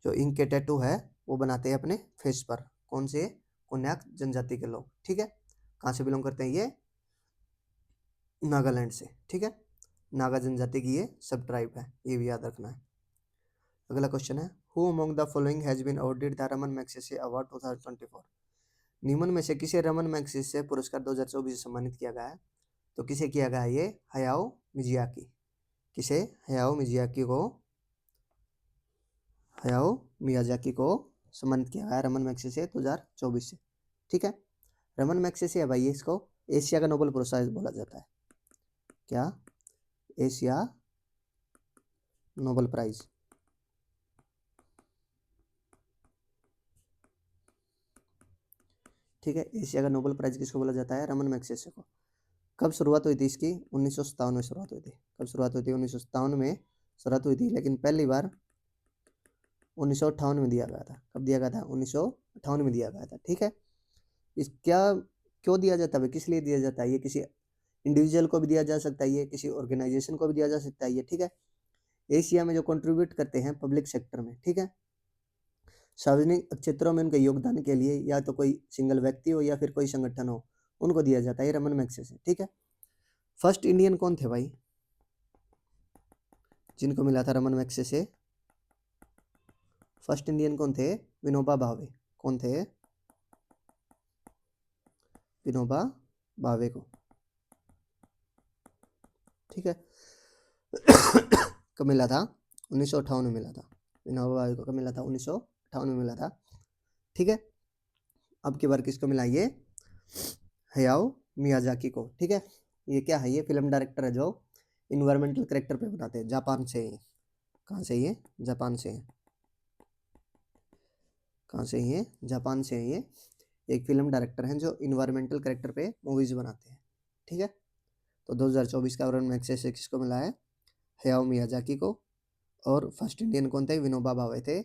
जो इंक के टैटू है वो बनाते हैं अपने फेस पर, कौन से, कोन्याक जनजाति के लोग, ठीक है, कहाँ से बिलोंग करते हैं ये, नागालैंड से, ठीक है। नागा जनजाति की ये सब ट्राइब है, ये भी याद रखना है। अगला क्वेश्चन है, who among the following has been awarded the Raman Magsaysay award 2024। निम्न में से किसे रमन मैग्सेसे पुरस्कार 2024 से सम्मानित किया गया है? तो किसे किया गया है? ये हयाओ मियाजाकी। किसे? हयाओ मियाजाकी को सम्मानित किया गया है रमन मैग्सेसे 2024 से, ठीक है। रमन मैग्सेसे है भाई, इसको एशिया का नोबेल पुरस्कार बोला जाता है। क्या? एशिया नोबेल प्राइज, ठीक है। एशिया का नोबेल प्राइज किसको बोला जाता है? रमन मैग्सेसे को। कब शुरुआत हुई थी इसकी? 1957 में शुरुआत हुई थी। कब शुरुआत हुई थी? 1957 में शुरुआत हुई थी, लेकिन पहली बार 1958 में दिया गया था। कब दिया गया था? 1958 में दिया गया था, ठीक है। इस क्या क्यों दिया जाता है? किस लिए दिया जाता है? ये किसी इंडिविजुअल को भी दिया जा सकता है, ये किसी ऑर्गेनाइजेशन को भी दिया जा सकता है, ये, ठीक है। एशिया में जो कंट्रीब्यूट करते हैं पब्लिक सेक्टर में, ठीक है, सार्वजनिक क्षेत्रों में उनके योगदान के लिए, या तो कोई सिंगल व्यक्ति हो या फिर कोई संगठन हो, उनको दिया जाता है ये रमन मैग्सेसे, ठीक है। फर्स्ट इंडियन कौन थे भाई जिनको मिला था रमन मैग्सेसे? फर्स्ट इंडियन कौन थे? विनोबा भावे। कौन थे? विनोबा भावे को, ठीक है। कब मिला था? 1958 में मिला था। विनोबा भावे को कब मिला था? 1958 में मिला था, ठीक है। अब की बार किसको मिला? ये हयाओ मियाजाकी को, ठीक है। ये क्या है? ये फिल्म डायरेक्टर है जो इन्वायरमेंटल करेक्टर पे बनाते हैं। जापान से ये, कहाँ से? ये जापान से है। कहाँ से? ये जापान से है। ये एक फिल्म डायरेक्टर हैं जो इन्वायरमेंटल करेक्टर पे मूवीज बनाते हैं, ठीक है। तो 2024 का रमन मैग्सेसे किसको मिला है? हयाओ मियाजाकी को। और फर्स्ट इंडियन कौन थे? विनोबा भावे थे।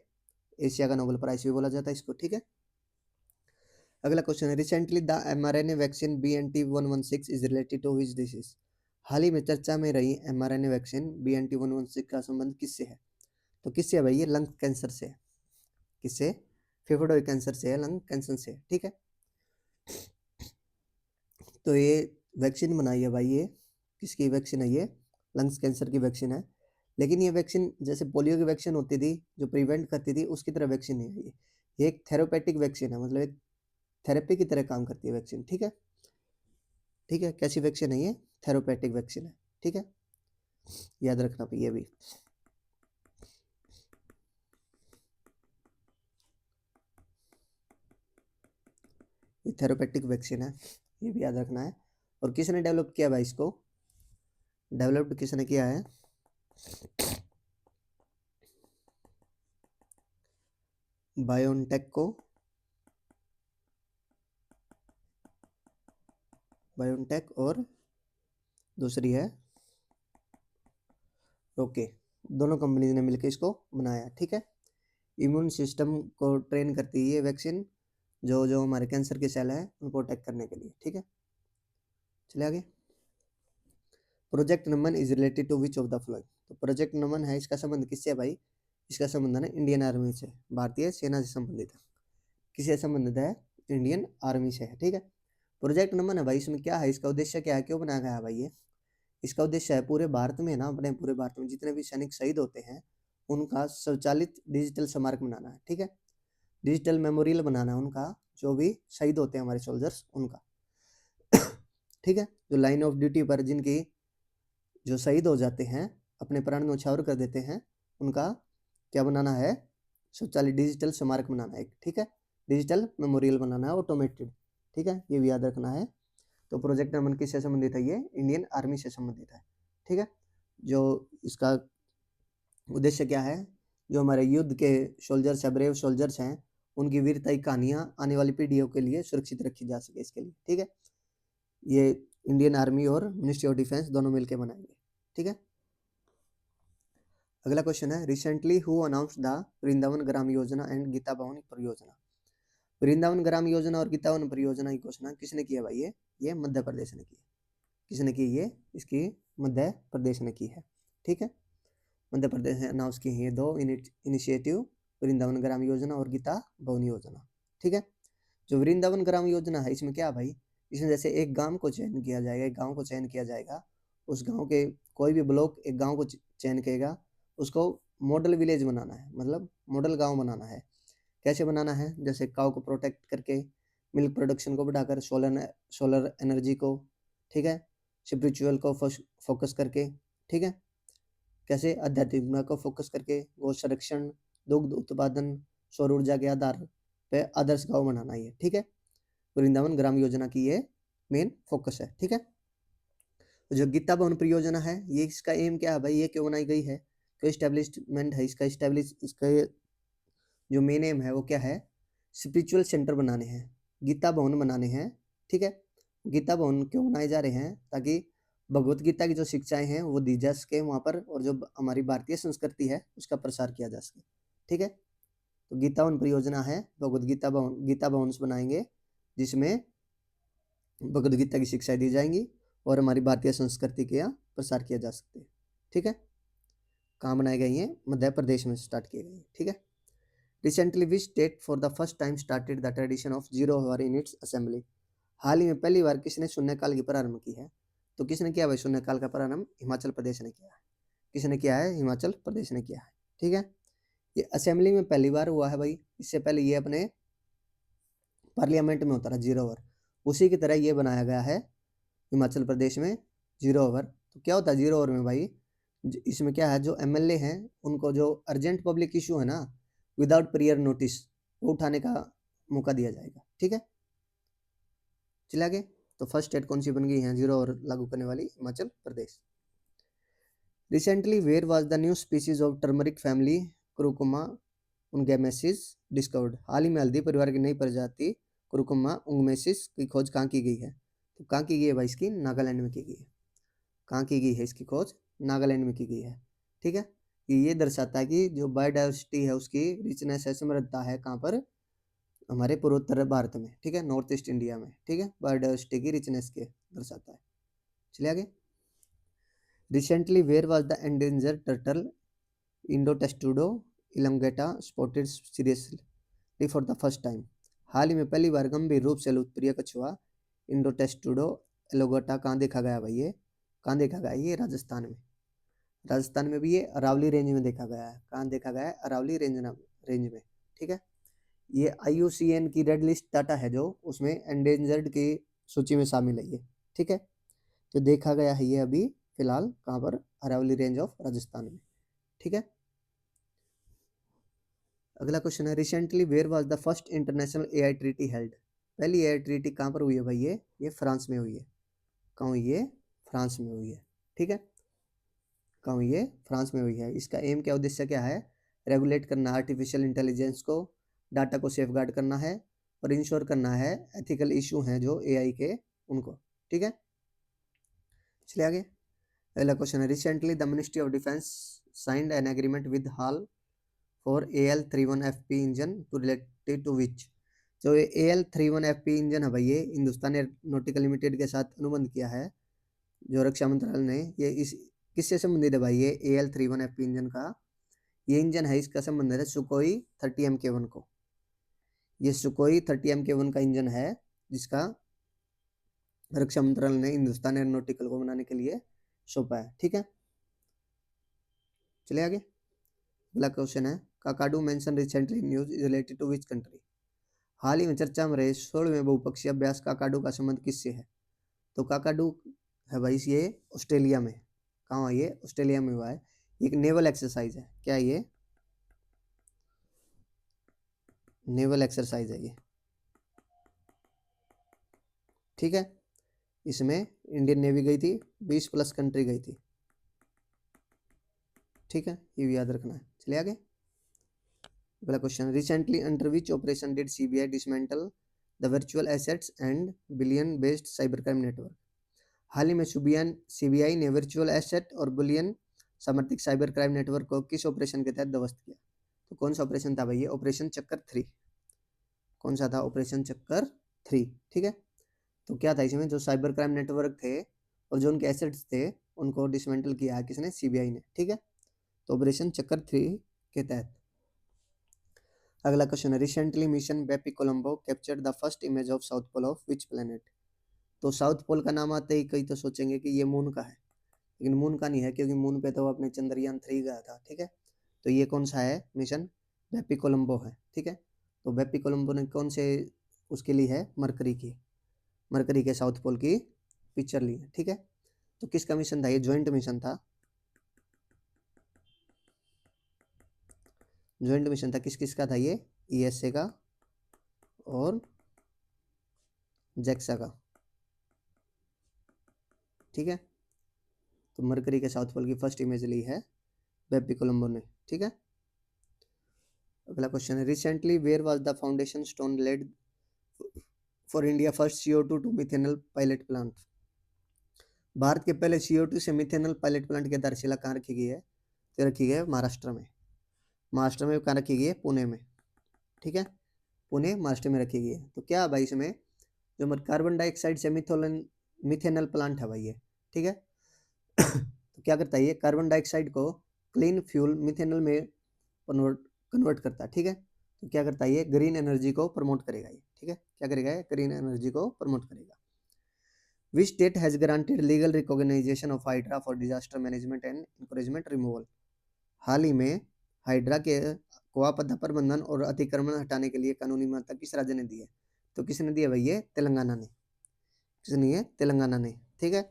एशिया का नोबेल प्राइज भी बोला जाता है इसको, ठीक है। अगला क्वेश्चन है, recently the mRNA vaccine BNT116 is related to which disease. हाल ही में चर्चा में रही mRNA वैक्सीन BNT116 का संबंध किससे है? तो किससे है भाई? ये लंग कैंसर से है। किससे? फेफड़ों के कैंसर से है, लंग कैंसर से, ठीक है। तो ये वैक्सीन बनाई है भाई, ये किसकी वैक्सीन है? ये लंग्स कैंसर की वैक्सीन है। लेकिन ये वैक्सीन जैसे पोलियो की वैक्सीन होती थी जो प्रिवेंट करती थी, उसकी तरह वैक्सीन नहीं है ये एक थेरापेटिक वैक्सीन है, मतलब एक थेरेपी की तरह काम करती है वैक्सीन, ठीक है। ठीक है, कैसी वैक्सीन है? ये थेरापेटिक वैक्सीन है, ठीक है। याद रखना ये भी। ये थेरापेटिक वैक्सीन है, ये भी याद रखना है। और किसने डेवलप किया भाई इसको? डेवलप्ड किसने किया है? बायोनटेक को, बायोनटेक, और दूसरी है ओके, दोनों कंपनीज ने मिलकर इसको बनाया, ठीक है। इम्यून सिस्टम को ट्रेन करती है ये वैक्सीन, जो जो हमारे कैंसर के सेल हैं उनको अटैक करने के लिए, ठीक है। चलिए आगे। Project Naman is related to which of the following. तो प्रोजेक्ट नमन है, इसका संबंध किससे है भाई? इसका संबंध है ना इंडियन आर्मी से, भारतीय सेना से संबंधित है। किससे संबंधित है? इंडियन आर्मी से है, ठीक है। प्रोजेक्ट नमन है भाई, इसमें क्या है? इसका उद्देश्य क्या है? क्यों बनाया गया है भाई ये? इसका उद्देश्य है पूरे भारत में ना, अपने पूरे भारत में जितने भी सैनिक शहीद होते हैं उनका स्वचालित डिजिटल स्मारक बनाना है, ठीक है। डिजिटल मेमोरियल बनाना है उनका, जो भी शहीद होते हैं हमारे सोल्जर्स उनका, ठीक है। जो लाइन ऑफ ड्यूटी पर जिनकी जो शहीद हो जाते हैं, अपने प्राण न्यौछावर कर देते हैं, उनका क्या बनाना है? स्वचालित डिजिटल स्मारक बनाना है एक, ठीक है। डिजिटल मेमोरियल बनाना है, ऑटोमेटेड, ठीक है। ये भी याद रखना है। तो प्रोजेक्ट नमन किससे संबंधित है? ये इंडियन आर्मी से संबंधित है, ठीक है। जो इसका उद्देश्य क्या है? जो हमारे युद्ध के सोल्जर्स है, ब्रेव सोल्जर्स हैं, उनकी वीरता की कहानियाँ आने वाली पीढ़ियों के लिए सुरक्षित रखी जा सके, इसके लिए, ठीक है। ये इंडियन आर्मी और मिनिस्ट्री ऑफ डिफेंस दोनों मिलकर बनाएंगे, ठीक है। अगला क्वेश्चन है, recently who announced the Vrindavan Gram Yojana and Gita भवन परियोजना। वृंदावन ग्राम योजना और गीता भवन परियोजना की घोषणा किसने की है भाई? ये मध्य प्रदेश ने की है। किसने की? ये इसकी मध्य प्रदेश ने की है, ठीक है। मध्य प्रदेश ने अनाउंस की है दो इनिशिएटिव, वृंदावन ग्राम योजना और गीता भवन योजना, ठीक है। जो वृंदावन ग्राम योजना है, इसमें क्या है भाई? इसमें जैसे एक गांव को चयन किया जाएगा, एक गांव को चयन किया जाएगा, उस गांव के कोई भी ब्लॉक एक गांव को चयन करेगा, उसको मॉडल विलेज बनाना है, मतलब मॉडल गांव बनाना है। कैसे बनाना है? जैसे काऊ को प्रोटेक्ट करके, मिल्क प्रोडक्शन को बढ़ाकर, सोलर एनर्जी को, ठीक है, स्पिरिचुअल को फोकस करके, ठीक है, कैसे आध्यात्मिकता को फोकस करके, गौ संरक्षण, दुग्ध उत्पादन, सौर ऊर्जा के आधार पे आदर्श गांव बनाना है, ठीक है। वृंदावन ग्राम योजना की ये मेन फोकस है, ठीक है। तो जो गीता भवन परियोजना है, ये इसका एम क्या है भाई, ये क्यों बनाई गई है, क्यों स्टैब्लिशमेंट है इसका, इसका जो मेन एम है वो क्या है, स्पिरिचुअल सेंटर बनाने हैं, गीता भवन बनाने हैं, ठीक है। गीता भवन क्यों बनाए जा रहे हैं? ताकि भगवत गीता की जो शिक्षाएं हैं वो दी जा सके वहाँ पर, और जो हमारी भारतीय संस्कृति है उसका प्रसार किया जा सके, ठीक है। तो गीता भवन परियोजना है, भगवत गीता भवन बनाएंगे जिसमें भगवत गीता की शिक्षाएं दी जाएंगी और हमारी भारतीय संस्कृति के यहाँ प्रसार किया जा सकते हैं, ठीक है। कहाँ बनाई गई है? मध्य प्रदेश में स्टार्ट किए गए, ठीक है। Recently, which state for the first time started the tradition of zero hour in its assembly? हाल ही में पहली बार किसने शून्यकाल की प्रारंभ की है? तो किसने किया भाई शून्यकाल का प्रारंभ? हिमाचल प्रदेश ने किया है। किसने किया है? हिमाचल प्रदेश ने किया है, ठीक है। ये असेंबली में पहली बार हुआ है भाई, इससे पहले ये अपने पार्लियामेंट में होता रहा जीरो ओवर, उसी की तरह ये बनाया गया है हिमाचल प्रदेश में जीरो ओवर। तो क्या होता है जीरो ओवर में भाई? इसमें क्या है, जो एमएलए हैं उनको जो अर्जेंट पब्लिक इशू है ना, विदाउट प्रियर नोटिस वो उठाने का मौका दिया जाएगा, ठीक है। चलिए आगे। तो फर्स्ट स्टेट कौन सी बन गई है जीरो ओवर लागू करने वाली? Himachal Pradesh. Recently where was the new species of turmeric family curcuma ungmensis discovered? हाल ही में हल्दी परिवार की नई प्रजाति कुरुकुमा उंगमेसिस की खोज कहाँ की गई है? तो कहाँ की गई है भाई? इसकी नागालैंड में की गई है। कहाँ की गई है इसकी खोज? नागालैंड में की गई है, ठीक है। ये दर्शाता है कि जो बायोडाइवर्सिटी है उसकी रिचनेस है, समृद्धता है कहाँ पर? हमारे पूर्वोत्तर भारत में, ठीक है, नॉर्थ ईस्ट इंडिया में, ठीक है, बायोडाइवर्सिटी की रिचनेस के दर्शाता है। चलिए आगे। Recently where was the endangered turtle indotestudo elongata spotted seriously for the first time? हाल ही में पहली बार गंभीर रूप से लुप्तप्रिय कछुआ इंडोटेस्टुडो एलोगेटा कहाँ देखा गया भाई? ये कहाँ देखा गया? ये राजस्थान में। राजस्थान में भी ये अरावली रेंज में देखा गया है। कहाँ देखा गया है? अरावली रेंज में, ठीक है। ये IUCN की रेड लिस्ट डाटा है जो, उसमें एंडेंजर्ड की सूची में शामिल है ये, ठीक है। तो देखा गया है ये अभी फिलहाल कहाँ पर? अरावली रेंज ऑफ राजस्थान में, ठीक है। अगला क्वेश्चन है, recently where was the first international AI treaty held? पहली AI ट्रीटी कहाँ पर हुई है भाई? ये फ्रांस में हुई है। कहाँ हुई है? फ्रांस में हुई है, ठीक है। कहाँ हुई है? फ्रांस में हुई है। इसका एम क्या, उद्देश्य क्या है? रेगुलेट करना आर्टिफिशियल इंटेलिजेंस को, डाटा को सेफगार्ड करना है और इंश्योर करना है एथिकल इशू हैं जो AI के उनको, ठीक है। चलिए आगे। अगला क्वेश्चन है, recently the ministry of defence signed an agreement with HAL for AL31FP engine to related to which? जो ये AL31FP इंजन है भाई, ये हिंदुस्तान एरोनॉटिकल लिमिटेड के साथ अनुबंध किया है जो रक्षा मंत्रालय ने। ये इस किससे संबंधित है भाई? ये AL31FP इंजन का ये इंजन है, इसका संबंध है सुकोई 30 MK1 को। ये सुकोई 30 MK1 का इंजन है जिसका रक्षा मंत्रालय ने हिंदुस्तान एरोनॉटिकल को बनाने के लिए सौंपा है, ठीक है। चलिए आगे। अगला क्वेश्चन है, Kakadu mention recently news is related to which country? हाल ही में चर्चा में रहे 16वें बहुपक्षीय अभ्यास काकाडू का संबंध किससे है? तो काकाडू है भाई ये ऑस्ट्रेलिया में। कहाँ है ये? ऑस्ट्रेलिया में हुआ है। एक नेवल एक्सरसाइज है। क्या है ये? नेवल एक्सरसाइज है ये, ठीक है। इसमें इंडियन नेवी गई थी, 20+ कंट्री गई थी, ठीक है, ये भी याद रखना है। चलिए आगे। अगला question, recently under which operation did CBI dismantle the virtual assets and billion based cyber crime network? हाल ही में CBI ने वर्चुअल एसेट और बुलियन समर्थित साइबर क्राइम नेटवर्क को किस ऑपरेशन के तहत ध्वस्त किया? तो कौन सा ऑपरेशन था भाई? ये ऑपरेशन चक्कर 3। कौन सा था? ऑपरेशन चक्कर 3, ठीक है। तो क्या था इसमें? जो साइबर क्राइम नेटवर्क थे और जो उनके एसेट्स थे उनको डिसमेंटल किया है किसने? CBI ने, ठीक है। तो ऑपरेशन चक्कर 3 के तहत। अगला क्वेश्चन है, recently mission BepiColombo captured the first image of south pole of which planet? तो साउथ पोल का नाम आते ही कई तो सोचेंगे कि ये मून का है, लेकिन मून का नहीं है, क्योंकि मून पे तो अपने चंद्रयान 3 गया था। ठीक है, तो ये कौन सा है मिशन, बेपी कोलंबो है। ठीक है, तो बेपी कोलंबो ने कौन से उसके लिए है, मरकरी की, मरकरी के साउथ पोल की पिक्चर ली है। ठीक है, तो किसका मिशन था ये, ज्वाइंट मिशन था, ज्वाइंट मिशन था। किस किस का था ये, ईएसए का और जैक्सा का। ठीक है, तो मरकरी के साउथ पोल की फर्स्ट इमेज ली है बेपी कोलंबो ने। ठीक है, अगला क्वेश्चन है, recently where was the foundation stone laid for India first CO2 to methanol pilot plant. Bharat के पहले CO2 से मिथेनॉल पायलट प्लांट की आधारशिला कहाँ रखी गई है, तो रखी गई है महाराष्ट्र में। महाराष्ट्र में कहाँ रखी गई है, पुणे में। ठीक है, पुणे महाराष्ट्र में रखी गई है। तो क्या है भाई इसमें, जो कार्बन डाइऑक्साइड से मिथेनॉल प्लांट है भाई ये। ठीक है, तो क्या करता है ये, कार्बन डाइऑक्साइड को क्लीन फ्यूल मिथेनॉल में कन्वर्ट करता है। ठीक है, तो क्या करता है ये, ग्रीन एनर्जी को प्रमोट करेगा ये। ठीक है, क्या करेगा ये, ग्रीन एनर्जी को प्रमोट करेगा। Which state has granted legal recognisation of Hydraa for disaster management and encroachment removal. हाल ही में हाइड्रा के को आपदा प्रबंधन और अतिक्रमण हटाने के लिए कानूनी मान्यता किस राज्य ने दी है, तो किसने दी है भाई ये, तेलंगाना ने। किसने, ये तेलंगाना ने। ठीक है,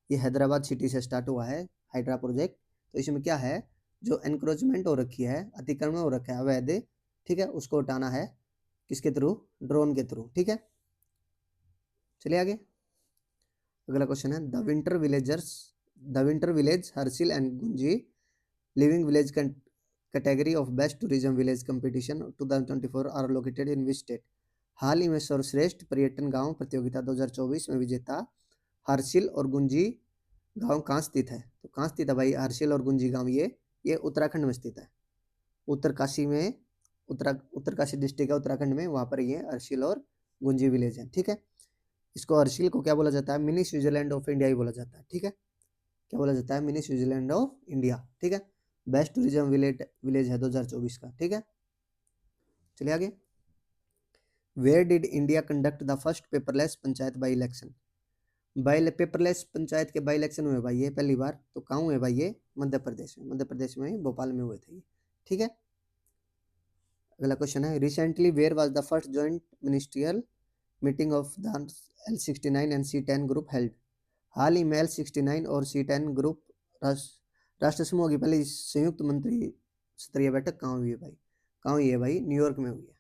ये हैदराबाद सिटी से स्टार्ट हुआ है हाइड्रा प्रोजेक्ट। तो इसमें क्या है, जो एनक्रोचमेंट हो रखी है, अतिक्रमण हो रखा है अवैध, ठीक है, उसको हटाना है किसके थ्रू, ड्रोन के थ्रू। ठीक है, चलिए आगे। अगला क्वेश्चन है, the winter village Harsil and Gunji living village category of best tourism village competition 2024 are located in which state. हाल ही में सर्वश्रेष्ठ पर्यटन गांव प्रतियोगिता 2024 में विजेता हर्सिल और गुंजी गांव कहाँ स्थित है, तो कहाँ स्थित है भाई हर्सिल और गुंजी गांव, ये उत्तराखंड में स्थित है। उत्तरकाशी में, उत्तरकाशी डिस्ट्रिक्ट है उत्तराखंड में, वहाँ पर ये हर्सिल और गुंजी विलेज है। ठीक है, इसको हर्सिल को क्या बोला जाता है, मिनी स्विट्जरलैंड ऑफ इंडिया ही बोला जाता है। ठीक है, क्या बोला जाता है, मिनी स्विट्जरलैंड ऑफ इंडिया। ठीक है, बेस्ट टूरिज्म विलेज है 2024 का। ठीक है, चलिए आगे। Where did India conduct the first paperless panchayat by election. Paperless panchayat के बाई इलेक्शन हुए भाई ये पहली बार, तो कहाँ हुए भाई ये, मध्य प्रदेश में। मध्य प्रदेश में भोपाल में हुए थे ये। ठीक है, अगला क्वेश्चन है, recently where was the first joint ministerial meeting of the L69 and C10 group held. हाल ही में L69 और C10 ग्रुप राष्ट्र समूह की पहली संयुक्त मंत्री स्तरीय बैठक कहाँ हुई है भाई, कहाँ हुई है भाई, न्यूयॉर्क में हुई है।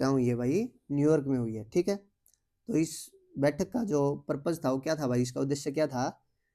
कहाँ हुई है भाई, न्यूयॉर्क में हुई है। ठीक है, तो इस बैठक का जो पर्पज था वो क्या था भाई, इसका उद्देश्य क्या था,